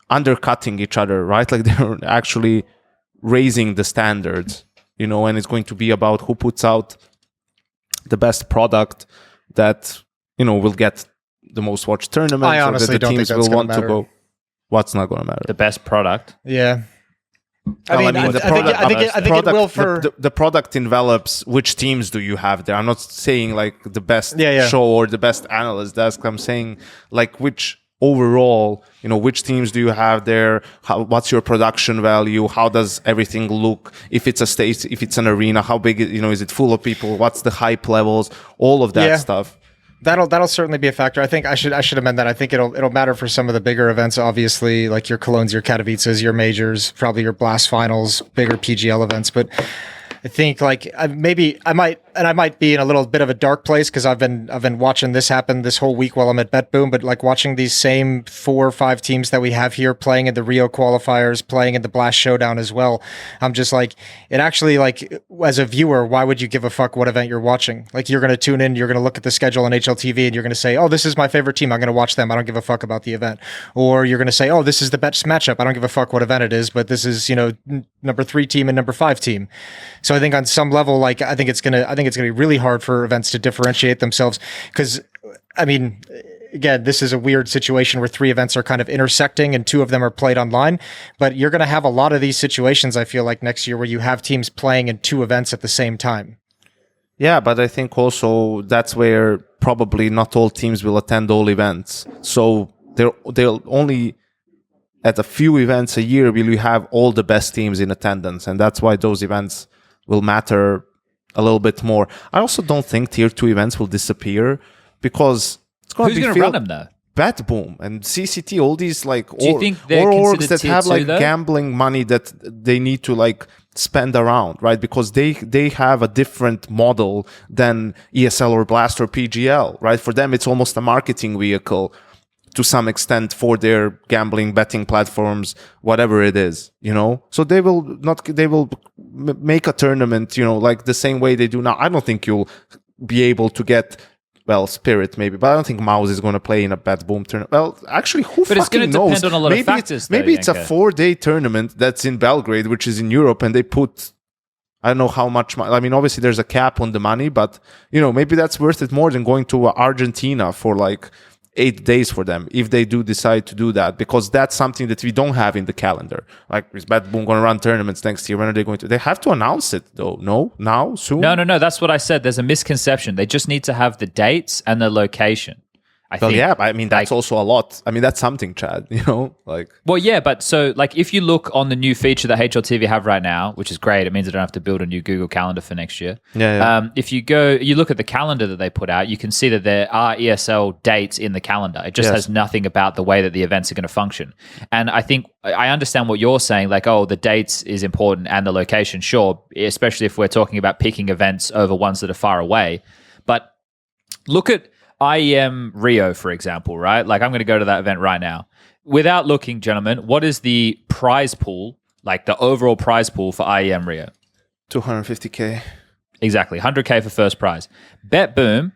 undercutting each other, right? Like they're actually raising the standards, and it's going to be about who puts out the best product that, will get the most watched tournaments. I honestly don't think that's going to matter. Go. What's not going to matter? The best product. Yeah. I think it will for... The product envelops which teams do you have there. I'm not saying like the best show or the best analyst desk. I'm saying like which overall, which teams do you have there? What's your production value? How does everything look? If it's a stage, if it's an arena, how big, is it full of people? What's the hype levels? All of that stuff. That'll certainly be a factor. I think I should amend that. I think it'll matter for some of the bigger events, obviously, like your Colognes, your Katowices, your majors, probably your Blast finals, bigger PGL events. But I think like I might be in a little bit of a dark place because I've been watching this happen this whole week while I'm at BetBoom, but like watching these same 4 or 5 teams that we have here playing in the Rio qualifiers, playing in the Blast Showdown as well. I'm just like, it actually, like, as a viewer, why would you give a fuck what event you're watching? Like, you're going to tune in, you're going to look at the schedule on HLTV and you're going to say, oh, this is my favorite team, I'm going to watch them, I don't give a fuck about the event. Or you're going to say, oh, this is the best matchup, I don't give a fuck what event it is, but this is, number 3 team and number 5 team. So I think on some level, like, I think it's gonna be really hard for events to differentiate themselves because, I mean, again, this is a weird situation where 3 events are kind of intersecting and 2 of them are played online. But you're going to have a lot of these situations, I feel like, next year where you have teams playing in 2 events at the same time. Yeah, but I think also that's where probably not all teams will attend all events. So they'll only at a few events a year will you have all the best teams in attendance, and that's why those events will matter a little bit more. I also don't think tier 2 events will disappear because it's going to be... Who's going to run them though? BetBoom and CCT, all these like orgs that have like gambling money that they need to like spend around, right? Because they have a different model than ESL or Blast or PGL, right? For them, it's almost a marketing vehicle to some extent for their gambling, betting platforms, whatever it is, So they will make a tournament, like the same way they do now. I don't think you'll be able to get, Spirit maybe, but I don't think Mouse is going to play in a BetBoom tournament. Well, actually, but it's going to depend on a lot of factors. Maybe it's a 4-day tournament that's in Belgrade, which is in Europe, and they put, I don't know how much. I mean, obviously there's a cap on the money, but maybe that's worth it more than going to Argentina for like 8 days for them if they do decide to do that, because that's something that we don't have in the calendar. Like, is BetBoom going to run tournaments next year? When are they going to? They have to announce it though. No, now, soon. No. That's what I said. There's a misconception. They just need to have the dates and the location. I think. Yeah, I mean, that's also a lot. I mean, that's something, Chad, like... Well, yeah, but so, like, if you look on the new feature that HLTV have right now, which is great, it means I don't have to build a new Google Calendar for next year. Yeah. If you look at the calendar that they put out, you can see that there are ESL dates in the calendar. It just has nothing about the way that the events are going to function. And I think, I understand what you're saying, like, oh, the dates is important and the location, sure, especially if we're talking about picking events over ones that are far away. But look at IEM Rio, for example, right? Like, I'm going to go to that event right now. Without looking, gentlemen, what is the prize pool, like the overall prize pool for IEM Rio? 250K. Exactly, 100K for first prize. BetBoom,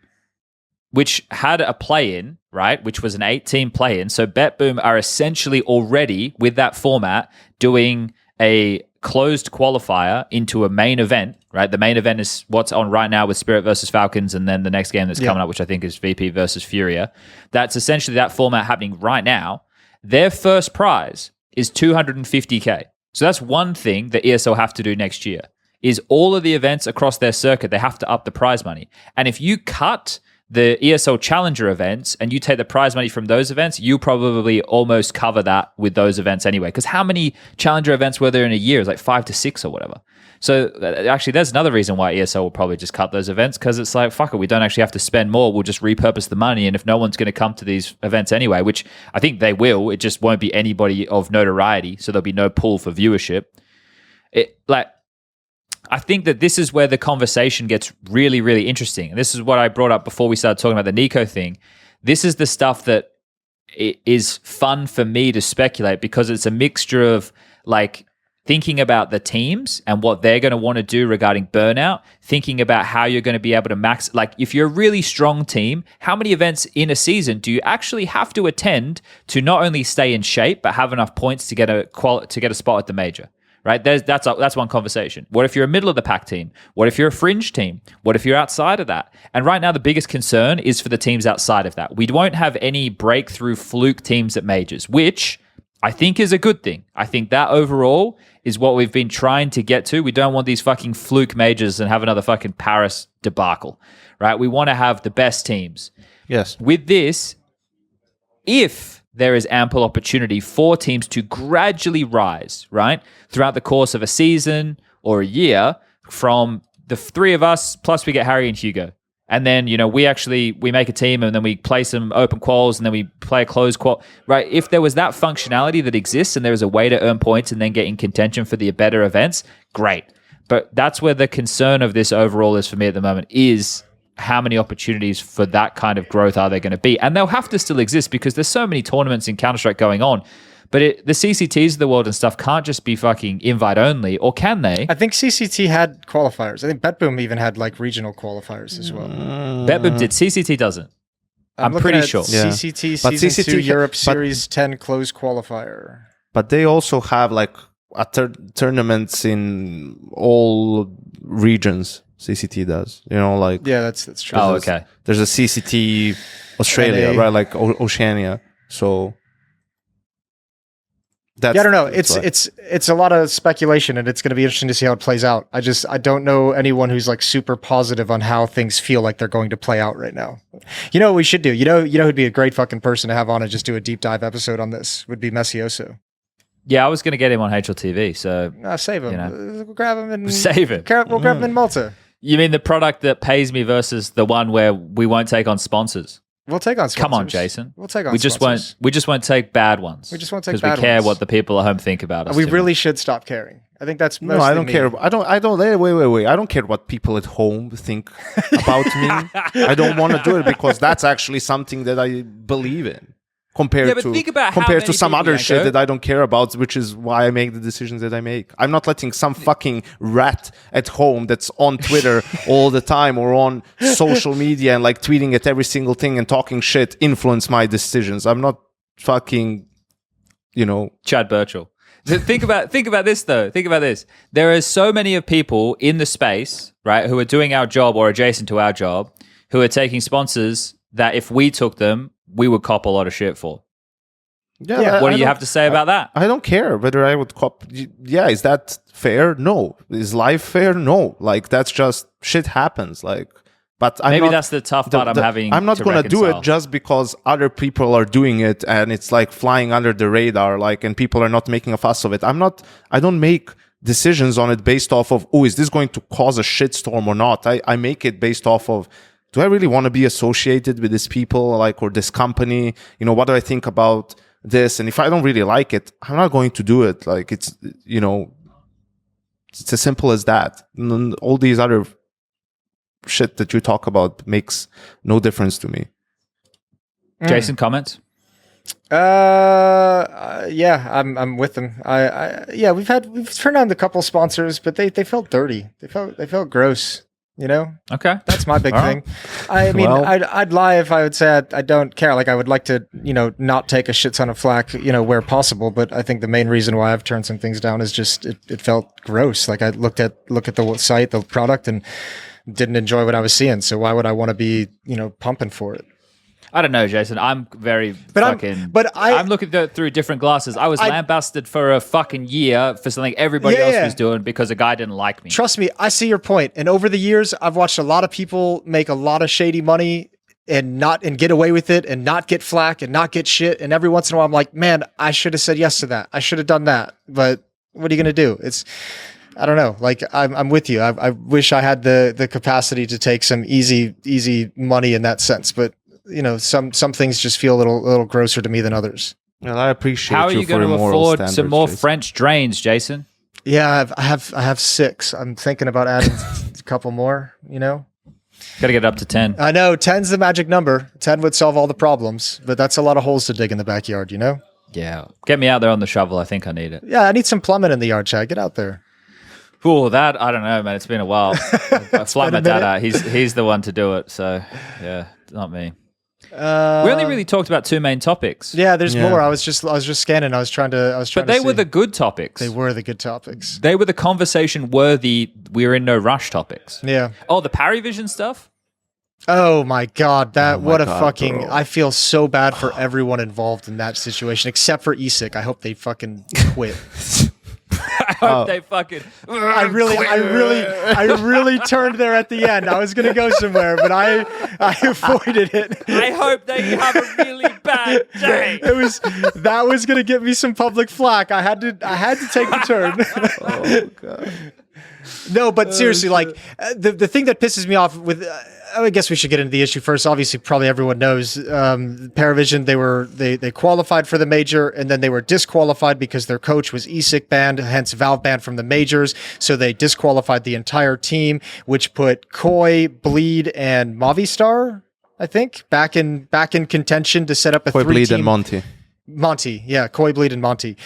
which had a play-in, right, which was an 8-team play-in. So BetBoom are essentially already, with that format, doing a closed qualifier into a main event, right? The main event is what's on right now with Spirit versus Falcons, and then the next game that's coming up, which I think is VP versus Furia. That's essentially that format happening right now. Their first prize is 250K. So that's one thing that ESL have to do next year, is all of the events across their circuit, they have to up the prize money. And if you cut the ESL Challenger events and you take the prize money from those events, you probably almost cover that with those events anyway. Because how many Challenger events were there in a year? It's like 5 to 6 or whatever. So actually, there's another reason why ESL will probably just cut those events, because it's like, fuck it, we don't actually have to spend more. We'll just repurpose the money. And if no one's going to come to these events anyway, which I think they will, it just won't be anybody of notoriety. So there'll be no pool for viewership. I think that this is where the conversation gets really, really interesting. And this is what I brought up before we started talking about the NiKo thing. This is the stuff that is fun for me to speculate, because it's a mixture of like thinking about the teams and what they're going to want to do regarding burnout, thinking about how you're going to be able to max, like if you're a really strong team, how many events in a season do you actually have to attend to not only stay in shape, but have enough points to get a spot at the major? Right? That's one conversation. What if you're a middle of the pack team? What if you're a fringe team? What if you're outside of that? And right now, the biggest concern is for the teams outside of that. We won't have any breakthrough fluke teams at majors, which I think is a good thing. I think that overall is what we've been trying to get to. We don't want these fucking fluke majors and have another fucking Paris debacle, right? We want to have the best teams. Yes. With this, if there is ample opportunity for teams to gradually rise, right, throughout the course of a season or a year from the three of us, plus we get Harry and Hugo. And then, we make a team and then we play some open quals and then we play a closed qual, right? If there was that functionality that exists and there is a way to earn points and then get in contention for the better events, great. But that's where the concern of this overall is for me at the moment is how many opportunities for that kind of growth are there going to be? And they'll have to still exist because there's so many tournaments in Counter-Strike going on. But the CCTs of the world and stuff can't just be fucking invite only, or can they? I think CCT had qualifiers. I think BetBoom even had like regional qualifiers as well. BetBoom did. CCT doesn't. I'm pretty sure. CCT but Season CCT 2 Europe Series 10 closed qualifier. But they also have like tournaments in all regions. CCT does, yeah, that's true. Oh, okay. There's a CCT Australia, right? Like Oceania. So that's, I don't know. It's a lot of speculation, and it's going to be interesting to see how it plays out. I don't know anyone who's like super positive on how things feel like they're going to play out right now. You know what we should do? You know who'd be a great fucking person to have on and just do a deep dive episode on this would be Messioso. Yeah, I was going to get him on HLTV, so save him. We'll grab him and save him. We'll grab him in Malta. You mean the product that pays me versus the one where we won't take on sponsors? We'll take on sponsors. Come on, Jason. We'll take on sponsors. We just won't take bad ones. We just won't take bad ones. Because we care what the people at home think about us. We really should stop caring. I think that's mostly I don't care. I don't. Wait. I don't care what people at home think about me. I don't want to do it because that's actually something that I believe in. Compared to some other shit that I don't care about, which is why I make the decisions that I make. I'm not letting some fucking rat at home that's on Twitter all the time or on social media and like tweeting at every single thing and talking shit influence my decisions. I'm not fucking, Chad Burchell. Think about this though. Think about this. There are so many of people in the space, right, who are doing our job or adjacent to our job, who are taking sponsors that if we took them, we would cop a lot of shit for. Yeah. What do you have to say about that? I don't care whether I would cop. Yeah, is that fair? No. Is life fair? No. Like that's just shit happens. Like, but that's the tough part I'm not going to do it just because other people are doing it and it's like flying under the radar. Like, and people are not making a fuss of it. I don't make decisions on it based off of, is this going to cause a shitstorm or not? I make it based off of, do I really want to be associated with these people, like, or this company? What do I think about this? And if I don't really like it, I'm not going to do it. Like, it's as simple as that. And all these other shit that you talk about makes no difference to me. Jason, comments? Yeah, I'm with them. We've turned on a couple sponsors, but they felt dirty. They felt gross. Okay, that's my big thing. I mean, I'd lie if I would say I don't care. Like, I would like to, not take a shit ton of flack, where possible. But I think the main reason why I've turned some things down is just it felt gross. Like, I looked at the site, the product, and didn't enjoy what I was seeing. So why would I want to be, pumping for it? I don't know, Jason. I'm very I'm looking through different glasses. I was lambasted for a fucking year for something everybody else was doing because a guy didn't like me. Trust me, I see your point. And over the years, I've watched a lot of people make a lot of shady money and get away with it and not get flack and not get shit. And every once in a while, I'm like, man, I should have said yes to that. I should have done that. But what are you going to do? I don't know. Like, I'm with you. I wish I had the capacity to take some easy money in that sense. But some things just feel a little grosser to me than others. Well, I appreciate. How are you going to afford some more Jason. French drains, Jason? Yeah, I have 6. I'm thinking about adding a couple more. Got to get up to 10. I know 10's the magic number. 10 would solve all the problems, but that's a lot of holes to dig in the backyard. Yeah. Get me out there on the shovel. I think I need it. Yeah, I need some plumbing in the yard, Chad. Get out there. Oh, that, I don't know, man. It's been a while. Flat my dad out. He's the one to do it. So, yeah, not me. We only really talked about two main topics. Yeah, there's more. I was just scanning. I was trying to. But they were the good topics. They were the good topics. They were the conversation worthy. We're in no rush topics. Yeah. Oh, the Paravision stuff. Oh my God! Fucking! Bro. I feel so bad for everyone involved in that situation, except for ESIC. I hope they fucking quit. I hope they fucking. I really turned there at the end. I was gonna go somewhere, but I avoided it. I hope they have a really bad day. That was gonna get me some public flack. I had to take the turn. Oh God. No, but seriously, like the thing that pisses me off with. I guess we should get into the issue first. Obviously, probably everyone knows Paravision. They qualified for the major, and then they were disqualified because their coach was ESIC banned, hence Valve banned from the majors. So they disqualified the entire team, which put Koi, Bleed, and Movistar, I think, back in contention to set up a Koi, 3-team. Bleed, and Monty, yeah, Koi, Bleed, and Monty.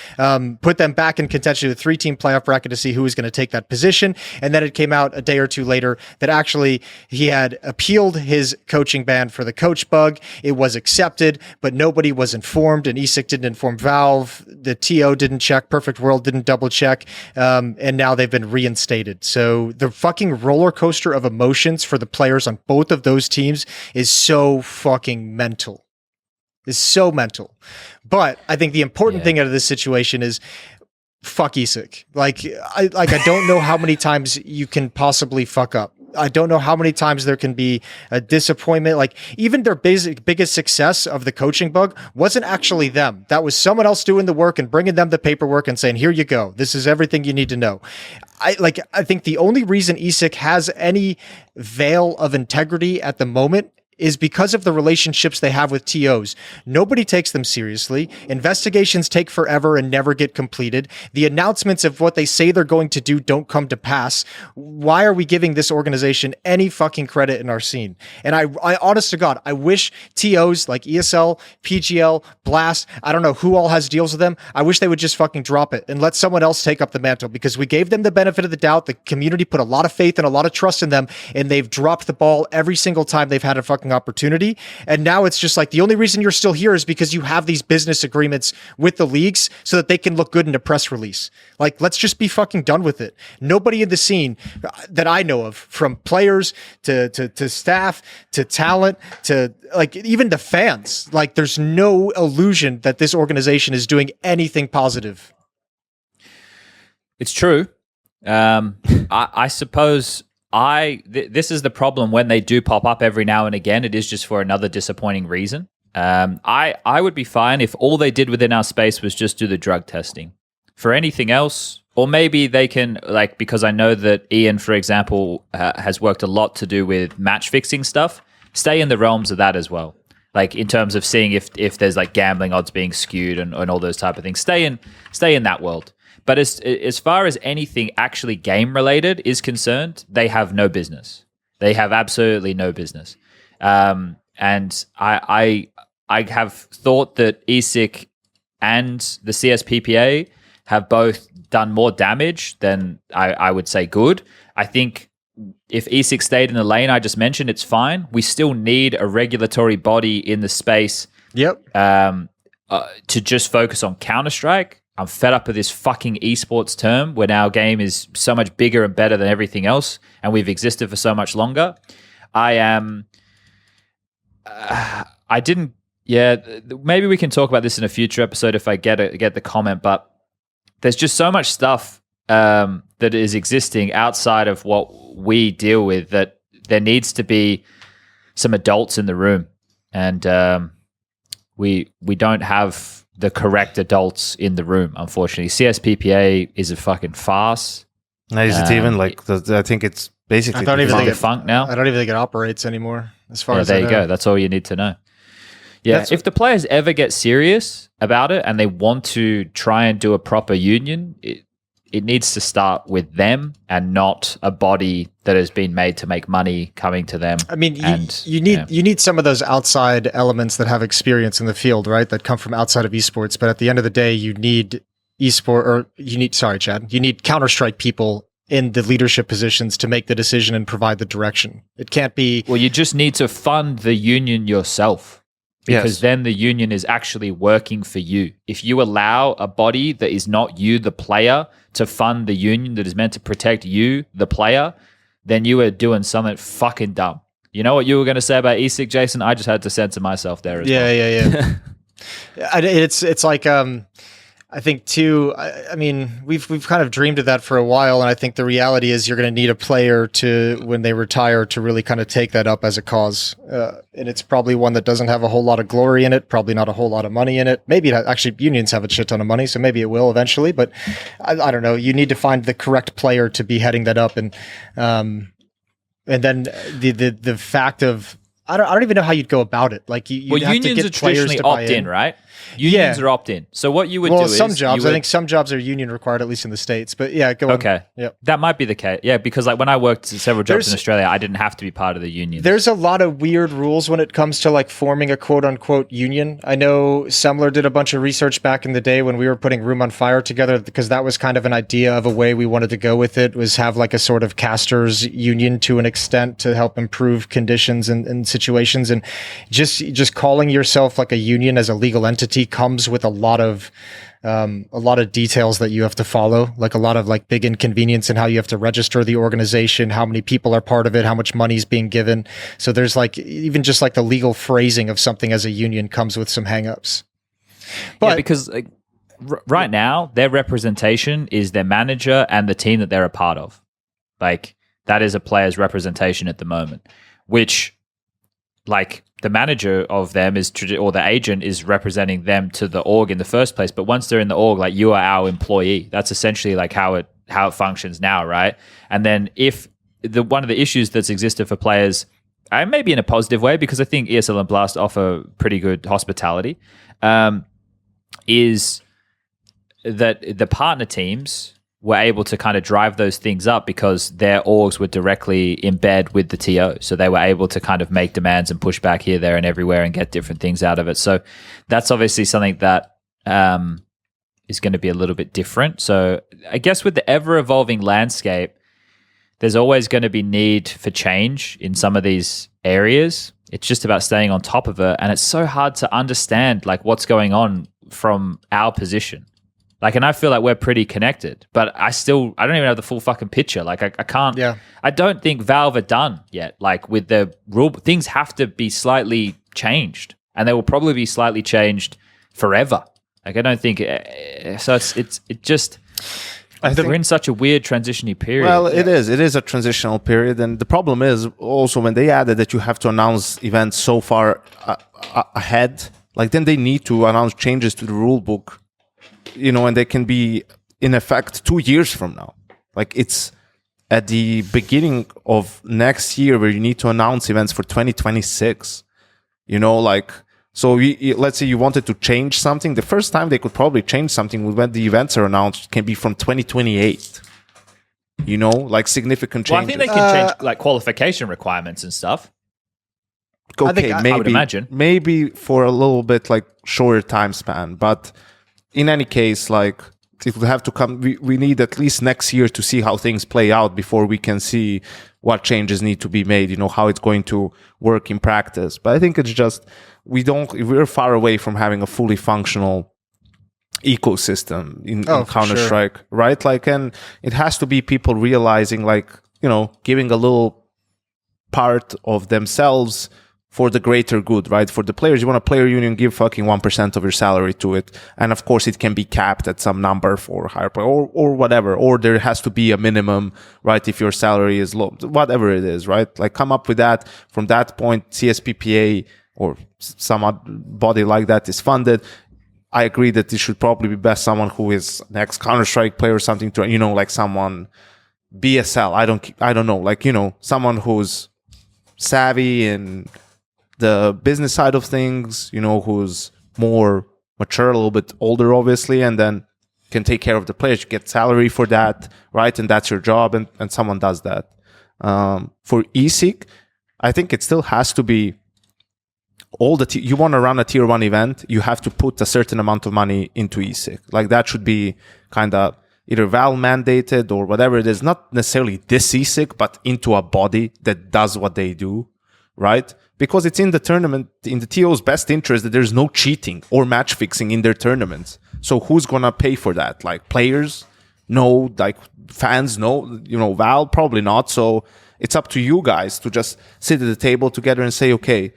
Put them back in contention to a 3-team playoff bracket to see who was going to take that position. And then it came out a day or two later that actually he had appealed his coaching ban for the coach bug. It was accepted, but nobody was informed, and ESIC didn't inform Valve. The TO didn't check. Perfect World didn't double check. And now they've been reinstated. So the fucking roller coaster of emotions for the players on both of those teams is so fucking mental. Is so mental. But I think the important thing out of this situation is fuck ESIC. I don't know how many times you can possibly fuck up. I don't know how many times there can be a disappointment. Like, even their biggest success of the coaching bug wasn't actually them. That was someone else doing the work and bringing them the paperwork and saying, here you go. This is everything you need to know. I think the only reason ESIC has any veil of integrity at the moment is because of the relationships they have with TOs. Nobody takes them seriously. Investigations take forever and never get completed. The announcements of what they say they're going to do don't come to pass. Why are we giving this organization any fucking credit in our scene? And I honest to God, I wish TOs like ESL, PGL, Blast, I don't know who all has deals with them. I wish they would just fucking drop it and let someone else take up the mantle, because we gave them the benefit of the doubt. The community put a lot of faith and a lot of trust in them, and they've dropped the ball every single time they've had a fucking opportunity. And now it's just like, the only reason you're still here is because you have these business agreements with the leagues so that they can look good in a press release. Like, let's just be fucking done with it. Nobody in the scene that I know of, from players to staff to talent to like even the fans, like, there's no illusion that this organization is doing anything positive. It's true. I suppose this is the problem when they do pop up every now and again. It is just for another disappointing reason. I would be fine if all they did within our space was just do the drug testing. For anything else, or maybe they can, like, because I know that Ian, for example, has worked a lot to do with match fixing stuff, stay in the realms of that as well. Like, in terms of seeing if there's like gambling odds being skewed and all those type of things, stay in that world. But as far as anything actually game related is concerned, they have no business. They have absolutely no business. And I have thought that ESIC and the CSPPA have both done more damage than I would say good. I think if ESIC stayed in the lane I just mentioned, it's fine. We still need a regulatory body in the space. Yep. To just focus on Counter-Strike. I'm fed up with this fucking esports term when our game is so much bigger and better than everything else, and we've existed for so much longer. Maybe we can talk about this in a future episode if I get the comment, but there's just so much stuff that is existing outside of what we deal with that there needs to be some adults in the room, and we don't have the correct adults in the room, unfortunately. CSPPA is a fucking farce. Is it even like? I think it's basically. I don't even think funk now. I don't even think it operates anymore. As far as there you go. That's all you need to know. Yeah, if the players ever get serious about it and they want to try and do a proper union, it needs to start with them and not a body that has been made to make money coming to them. I mean, you need some of those outside elements that have experience in the field, right? That come from outside of esports. But at the end of the day, you need you need Counter-Strike people in the leadership positions to make the decision and provide the direction. It can't be... Well, you just need to fund the union yourself. Because then the union is actually working for you. If you allow a body that is not you, the player, to fund the union that is meant to protect you, the player, then you are doing something fucking dumb. You know what you were going to say about ESIC, Jason? I just had to censor myself there as well. Yeah. It's like... I think too, I mean, we've kind of dreamed of that for a while, and I think the reality is you're going to need a player to, when they retire, to really kind of take that up as a cause. And it's probably one that doesn't have a whole lot of glory in it, probably not a whole lot of money in it. Maybe actually unions have a shit ton of money, so maybe it will eventually, but I don't know. You need to find the correct player to be heading that up. And then the fact of, I don't even know how you'd go about it. Like you have unions to get are traditionally opt-in, right? Unions are opt-in. So what you would do is... some jobs, I think some jobs are union required, at least in the States. But yeah, go on. Okay. Yep. That might be the case. Yeah, because like when I worked several jobs in Australia, I didn't have to be part of the union. There's a lot of weird rules when it comes to like forming a quote-unquote union. I know Semler did a bunch of research back in the day when we were putting Room on Fire together, because that was kind of an idea of a way we wanted to go with it, was have like a sort of casters union to an extent to help improve conditions and situations. And just calling yourself like a union as a legal entity comes with a lot of details that you have to follow, like a lot of like big inconvenience in how you have to register the organization, how many people are part of it, how much money is being given. So there's like even just like the legal phrasing of something as a union comes with some hangups. But yeah, because like, right now their representation is their manager and the team that they're a part of. Like that is a player's representation at the moment, which like the manager of them is, or the agent is representing them to the org in the first place. But once they're in the org, like you are our employee. That's essentially like how it functions now, right? And then if one of the issues that's existed for players, maybe in a positive way, because I think ESL and Blast offer pretty good hospitality, is that the partner teams were able to kind of drive those things up because their orgs were directly in bed with the TO. So they were able to kind of make demands and push back here, there, and everywhere and get different things out of it. So that's obviously something that is going to be a little bit different. So I guess with the ever-evolving landscape, there's always going to be need for change in some of these areas. It's just about staying on top of it. And it's so hard to understand like what's going on from our position. Like, and I feel like we're pretty connected, but I don't even have the full fucking picture. Like I can't, I don't think Valve are done yet. Like with the rule, things have to be slightly changed, and they will probably be slightly changed forever. Like I don't think, so we're in such a weird transitionary period. Well, it is a transitional period. And the problem is also when they added that you have to announce events so far ahead, like then they need to announce changes to the rule book, you know, and they can be in effect 2 years from now. Like it's at the beginning of next year where you need to announce events for 2026, you know, like, so let's say you wanted to change something. The first time they could probably change something when the events are announced can be from 2028, you know, like significant changes. Well, I think they can change like qualification requirements and stuff. Okay, I would imagine. Maybe for a little bit like shorter time span, but in any case, like it would have to come. We need at least next year to see how things play out before we can see what changes need to be made. You know how it's going to work in practice. But I think it's just we're far away from having a fully functional ecosystem in Counter-Strike, sure. Right? Like, and it has to be people realizing, like, you know, giving a little part of themselves for the greater good, right? For the players, you want a player union, give fucking 1% of your salary to it. And of course, it can be capped at some number for higher player or whatever. Or there has to be a minimum, right? If your salary is low, whatever it is, right? Like come up with that. From that point, CSPPA or some body like that is funded. I agree that it should probably be best someone who is an ex-Counter-Strike player or something to, you know, like someone BSL. I don't know, like, you know, someone who's savvy and the business side of things, you know, who's more mature, a little bit older, obviously, and then can take care of the players. You get salary for that, right? And that's your job, and someone does that. For ESIC, I think it still has to be all the you want to run a tier 1 event, you have to put a certain amount of money into ESIC. Like that should be kind of either Valve mandated or whatever it is, not necessarily this ESIC, but into a body that does what they do, right? Because it's in the tournament, in the TO's best interest that there's no cheating or match fixing in their tournaments. So who's going to pay for that? Like players? No. Like fans? No. Valve? Probably not. So it's up to you guys to just sit at the table together and say, okay,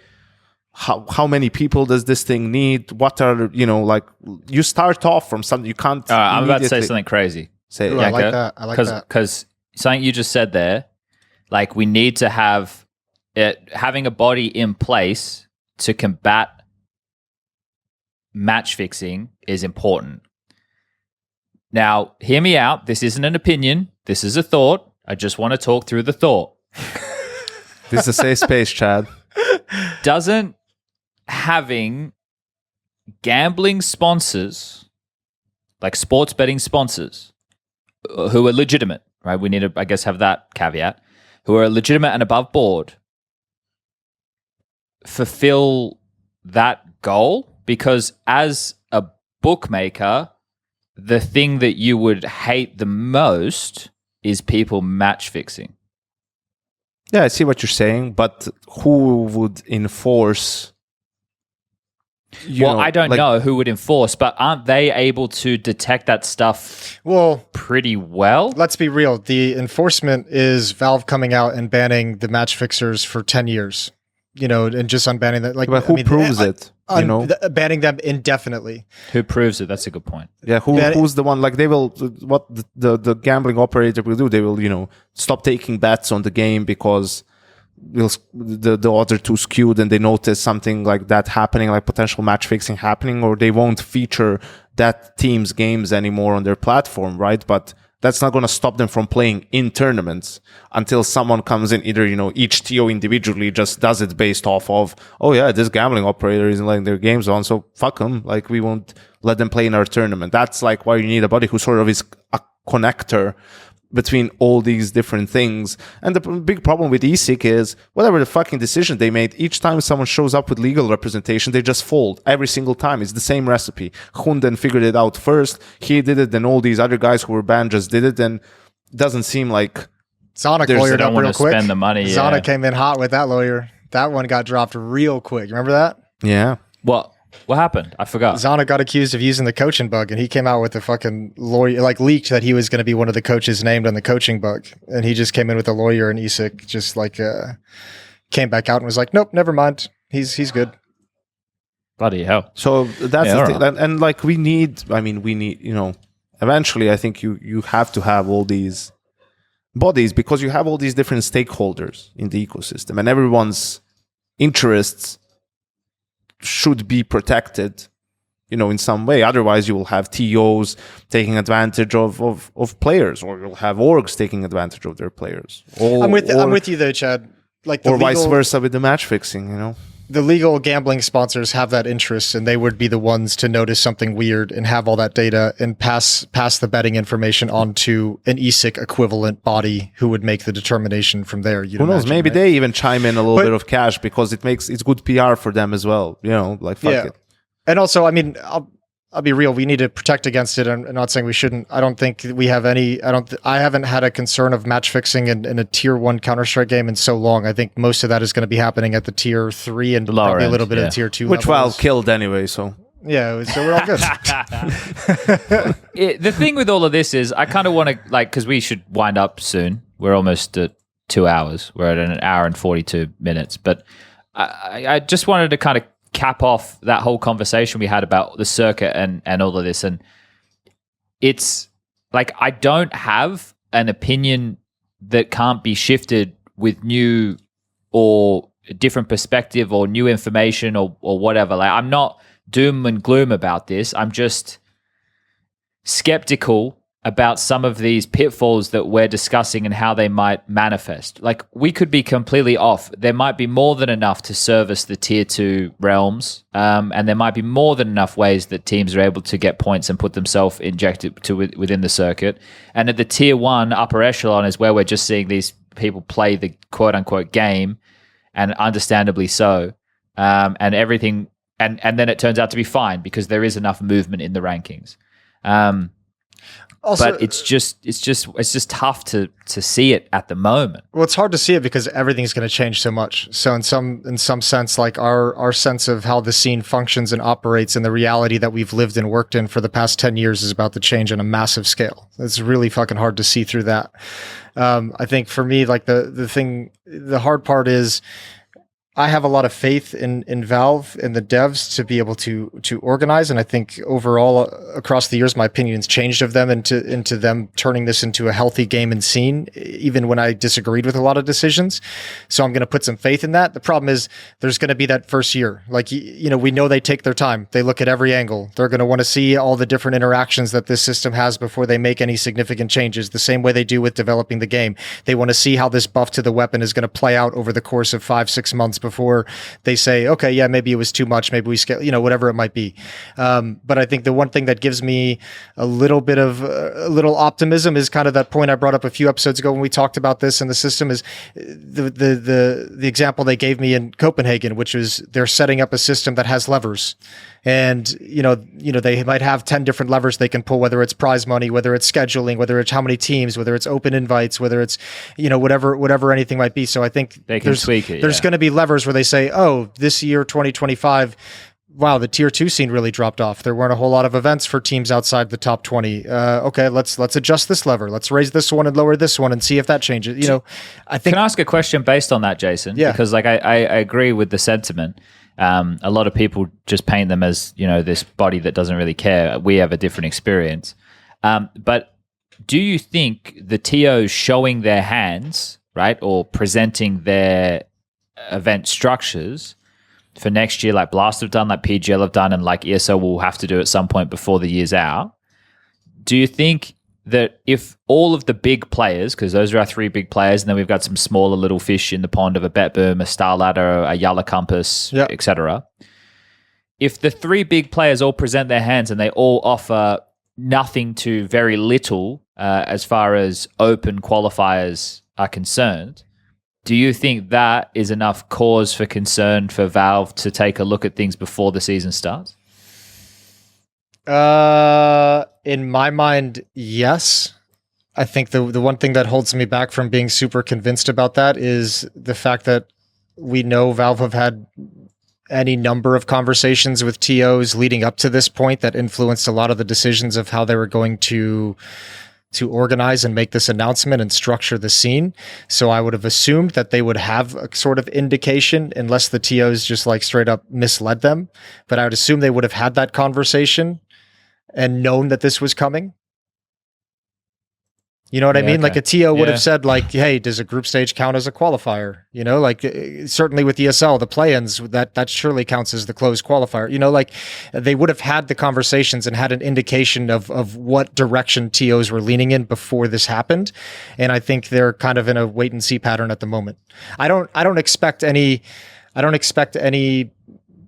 how many people does this thing need? What are, you start off from something you can't. I'm about to say something crazy. Say it. Ooh, I like that. I like that. Because something you just said there, like we need to have having a body in place to combat match fixing is important. Now, hear me out. This isn't an opinion. This is a thought. I just want to talk through the thought. This is a safe space, Chad. Doesn't having gambling sponsors, like sports betting sponsors, who are legitimate, right? We need to, I guess, have that caveat, who are legitimate and above board, fulfill that goal? Because as a bookmaker, the thing that you would hate the most is people match fixing. Yeah, I see what you're saying, but who would enforce? I don't know who would enforce, but aren't they able to detect that stuff pretty well? Let's be real. The enforcement is Valve coming out and banning the match fixers for 10 years, and just unbanning that. Like, but who proves it? Banning them indefinitely. Who proves it? That's a good point. Yeah, who's the one? Like they will, what the gambling operator will do? They will, stop taking bets on the game because the odds are too skewed, and they notice something like that happening, like potential match fixing happening, or they won't feature that team's games anymore on their platform, right? But that's not going to stop them from playing in tournaments until someone comes in. Either, each TO individually just does it based off of, oh yeah, this gambling operator isn't letting their games on, so fuck them. Like we won't let them play in our tournament. That's like why you need a body who sort of is a connector between all these different things. And the big problem with ESIC is whatever the fucking decision they made, each time someone shows up with legal representation, they just fold every single time. It's the same recipe. Hunden figured it out first. He did it. Then all these other guys who were banned just did it. And it doesn't seem like Zonic lawyered up real quick. Spend the money. Zonic came in hot with that lawyer. That one got dropped real quick. Remember that? Yeah. What happened? I forgot. Zonic got accused of using the coaching bug, and he came out with a fucking lawyer, like leaked that he was going to be one of the coaches named on the coaching bug. And he just came in with a lawyer, and ESIC just came back out and was like, nope, never mind. He's good. Bloody hell. So that's the thing. And like we need, eventually I think you have to have all these bodies because you have all these different stakeholders in the ecosystem, and everyone's interests should be protected, in some way. Otherwise, you will have TOs taking advantage of players, or you'll have orgs taking advantage of their players. I'm with you though, Chad. Like vice versa with the match fixing, The legal gambling sponsors have that interest, and they would be the ones to notice something weird and have all that data and pass the betting information on to an ESIC equivalent body who would make the determination from there. Who knows? Maybe they even chime in a little bit of cash because it's good PR for them as well. Fuck it. And also, I'll be real. We need to protect against it. I'm not saying we shouldn't. I don't think we have any. I haven't had a concern of match fixing in a tier 1 Counter-Strike game in so long. I think most of that is going to be happening at the tier 3 and probably a little bit of tier 2. Which Valve killed anyway. So yeah, so we're all good. The thing with all of this is, I kind of want to because we should wind up soon. We're almost at 2 hours. We're at an hour and 42 minutes. But I just wanted to kind of cap off that whole conversation we had about the circuit and all of this. And it's like, I don't have an opinion that can't be shifted with new or a different perspective or new information or whatever. Like, I'm not doom and gloom about this. I'm just skeptical about some of these pitfalls that we're discussing and how they might manifest. Like, we could be completely off. There might be more than enough to service the tier 2 realms, and there might be more than enough ways that teams are able to get points and put themselves injected to within the circuit. And at the tier 1 upper echelon is where we're just seeing these people play the quote-unquote game, and understandably so, and everything, and then it turns out to be fine because there is enough movement in the rankings. Also, but it's just tough to see it at the moment. Well, it's hard to see it because everything's going to change so much. So in some sense, like our sense of how the scene functions and operates and the reality that we've lived and worked in for the past 10 years is about to change on a massive scale. It's really fucking hard to see through that. I think for me, like the hard part is, I have a lot of faith in Valve and the devs to be able to organize, and I think overall across the years, my opinion's changed of them into them turning this into a healthy game and scene, even when I disagreed with a lot of decisions. So I'm going to put some faith in that. The problem is there's going to be that first year. Like, we know they take their time. They look at every angle. They're going to want to see all the different interactions that this system has before they make any significant changes, the same way they do with developing the game. They want to see how this buff to the weapon is going to play out over the course of 5-6 months before they say, okay, yeah, maybe it was too much. Maybe we scale, whatever it might be. But I think the one thing that gives me a little bit of a little optimism is kind of that point I brought up a few episodes ago when we talked about this in the system is the example they gave me in Copenhagen, which was they're setting up a system that has levers. And, they might have 10 different levers they can pull, whether it's prize money, whether it's scheduling, whether it's how many teams, whether it's open invites, whether it's, whatever anything might be. So I think they can tweak it. There's going to be levers where they say, oh, this year, 2025, wow, the tier 2 scene really dropped off. There weren't a whole lot of events for teams outside the top 20. Okay, let's adjust this lever. Let's raise this one and lower this one and see if that changes. I think. Can I ask a question based on that, Jason? Yeah. Because I agree with the sentiment. A lot of people just paint them as, this body that doesn't really care. We have a different experience. But do you think the TOs showing their hands, right, or presenting their event structures for next year, like Blast have done, like PGL have done, and like ESO will have to do at some point before the year's out, do you think that if all of the big players, because those are our 3 big players, and then we've got some smaller little fish in the pond of a BetBoom, a Star Ladder, a Yalla Compass, etc. If the 3 big players all present their hands and they all offer nothing to very little as far as open qualifiers are concerned, do you think that is enough cause for concern for Valve to take a look at things before the season starts? In my mind, yes. I think the one thing that holds me back from being super convinced about that is the fact that we know Valve have had any number of conversations with TOs leading up to this point that influenced a lot of the decisions of how they were going to organize and make this announcement and structure the scene. So I would have assumed that they would have a sort of indication, unless the TOs just like straight up misled them. But I would assume they would have had that conversation and known that this was coming. You know what I mean? Okay. Like a TO would have said like, hey, does a group stage count as a qualifier? Certainly with ESL, the play-ins, that surely counts as the closed qualifier. They would have had the conversations and had an indication of what direction TOs were leaning in before this happened. And I think they're kind of in a wait and see pattern at the moment. I don't expect any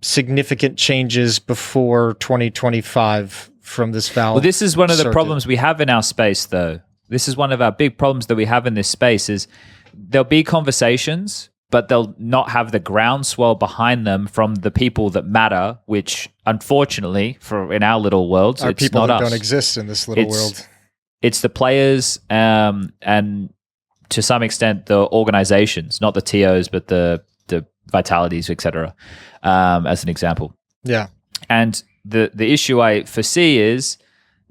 significant changes before 2025 from this Valve. Well, this is one of the circuit. problems we have in our space, though. This is one of our big problems that we have in this space is there'll be conversations, but they'll not have the groundswell behind them from the people that matter, which unfortunately for in our little worlds, our it's people not that us. Don't exist in this little world. It's the players and to some extent the organizations, not the TOs, but the Vitalities, etc. As an example. Yeah. And the issue I foresee is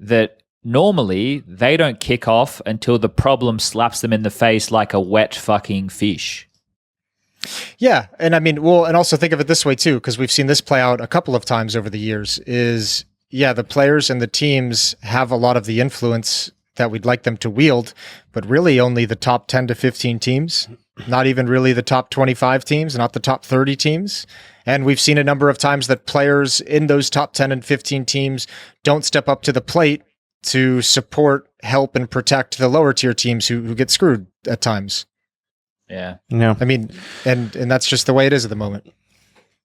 that normally they don't kick off until the problem slaps them in the face like a wet fucking fish. Yeah. And I mean, and also think of it this way too, because we've seen this play out a couple of times over the years is, the players and the teams have a lot of the influence that we'd like them to wield, but really only the top 10 to 15 teams, not even really the top 25 teams, not the top 30 teams. And we've seen a number of times that players in those top 10 and 15 teams don't step up to the plate to support, help, and protect the lower tier teams who get screwed at times. Yeah. I mean, and that's just the way it is at the moment.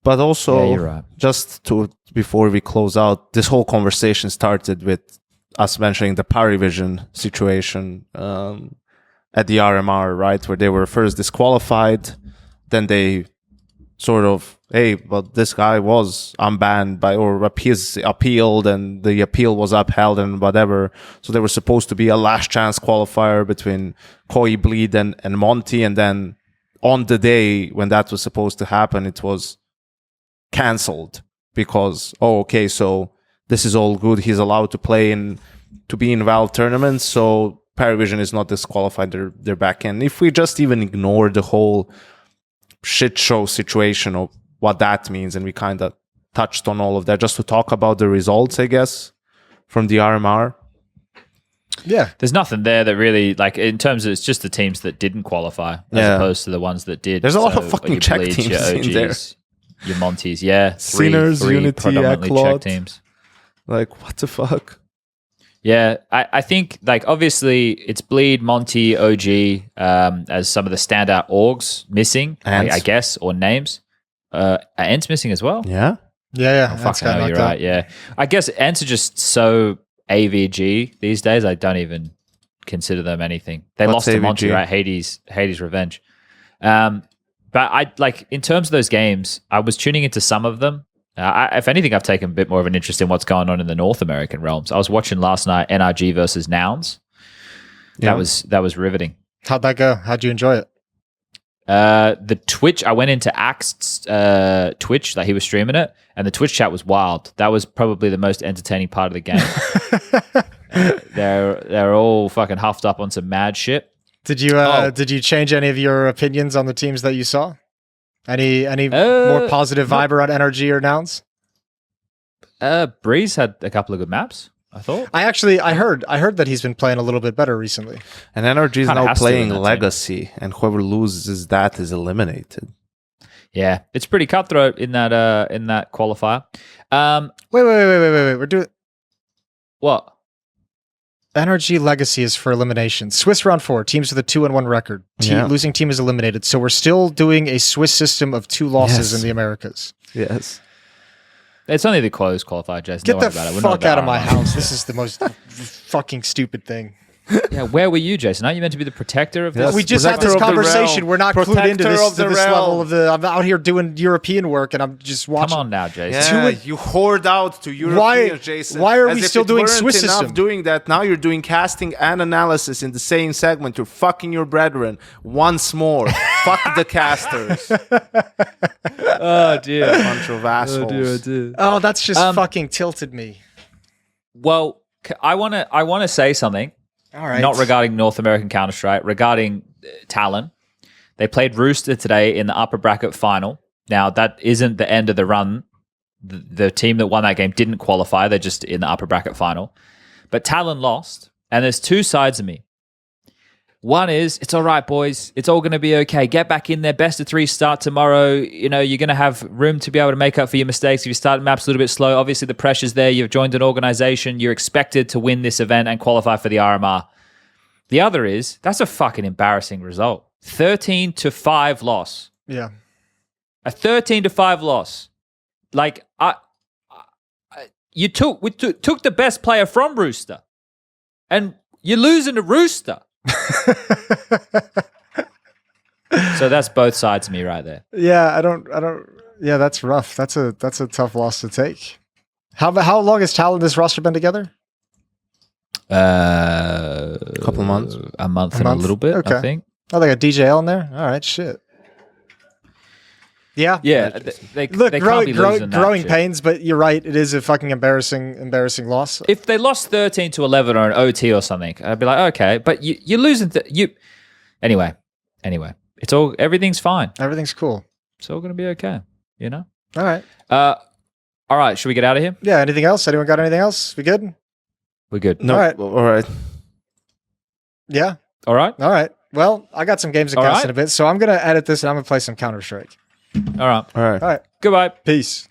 But also, you're right. just before we close out, this whole conversation started with us mentioning the Paravision situation at the RMR, right? Where they were first disqualified, then they sort of, hey, but this guy was unbanned or appealed, and the appeal was upheld and whatever. So there was supposed to be a last chance qualifier between Koi, Bleed, and Monty. And then on the day when that was supposed to happen, it was cancelled because, okay, so this is all good. He's allowed to play to be in Valve tournaments. So Paravision is not disqualified. They're back in. If we just even ignore the whole shit show situation of what that means, and we kind of touched on all of that just to talk about the results, I guess, from the RMR. Yeah, there's nothing there that really, like, in terms of, it's just the teams that didn't qualify as opposed to the ones that did. There's a lot of fucking Czech teams your OGs, in there. Your Monties, yeah, Sinners, three Unity, predominantly Eclot. Czech teams. Like, what the fuck? Yeah, I think, like, obviously it's Bleed, Monty, OG as some of the standout orgs missing, I guess, or names. Ents missing as well? Yeah. Yeah. Oh, fuck, no, you're right, yeah. I guess Ents are just so AVG these days, I don't even consider them anything. They lost to Monty, right? Hades Revenge. But in terms of those games, I was tuning into some of them. If anything, I've taken a bit more of an interest in what's going on in the North American realms. I was watching last night NRG versus Nouns. That was riveting. How'd that go? How'd you enjoy it? The Twitch, I went into Axt's Twitch, like he was streaming it, and the Twitch chat was wild. That was probably the most entertaining part of the game. They're all fucking huffed up on some mad shit. Did you change any of your opinions on the teams that you saw? Any more positive vibe around NRG or Nouns? Breeze had a couple of good maps, I thought. I heard that he's been playing a little bit better recently. And NRG is now playing Legacy, and whoever loses that is eliminated. Yeah, it's pretty cutthroat in that qualifier. Wait. We're doing what? NRG Legacy is for elimination. Swiss round 4, teams with a 2-1 record. Losing team is eliminated. So we're still doing a Swiss system of 2 losses in the Americas. Yes. It's only the closed qualifier, Jason. Get the fuck out of my house. This is the most fucking stupid thing. Yeah, where were you, Jason? Aren't you meant to be the protector of this? Yes, we just had this conversation. We're not clued into this level of the... I'm out here doing European work, and I'm just watching... Come on now, Jason. Yeah, you hoard out to European, Jason. Why are we still doing Swiss system? Doing that, now you're doing casting and analysis in the same segment. You're fucking your brethren once more. Fuck the casters. Oh, dear. Bunch of assholes. Oh, dear. Oh, that's just fucking tilted me. Well, I want to say something. All right. Not regarding North American Counter-Strike, regarding Talon. They played Rooster today in the upper bracket final. Now, that isn't the end of the run. The team that won that game didn't qualify. They're just in the upper bracket final. But Talon lost, and there's 2 sides of me. One is, it's all right, boys. It's all going to be okay. Get back in there. Best of 3 start tomorrow. You know, you're going to have room to be able to make up for your mistakes. If you start maps a little bit slow, obviously the pressure's there. You've joined an organization. You're expected to win this event and qualify for the RMR. The other is, that's a fucking embarrassing result. 13-5 loss. Yeah. A 13-5 loss. Like, we took the best player from Rooster. And you're losing to Rooster. So that's both sides of me right there. Yeah, I don't. Yeah, that's rough. That's a tough loss to take. How long has Talon this roster been together? A couple months, a month and a little bit. Okay. I think. Oh, they got DJL in there. All right, shit. Yeah. They look, they growing pains, but you're right. It is a fucking embarrassing loss. If they lost 13-11 or an OT or something, I'd be like, okay, but you're losing. Anyway, everything's fine. Everything's cool. It's all gonna be okay. You know. All right. All right. Should we get out of here? Yeah. Anything else? Anyone got anything else? We good? We're good. No. All right. Yeah. All right. Well, I got some games to cast in a bit, so I'm gonna edit this and I'm gonna play some Counter-Strike. All right. Goodbye. Goodbye. Peace.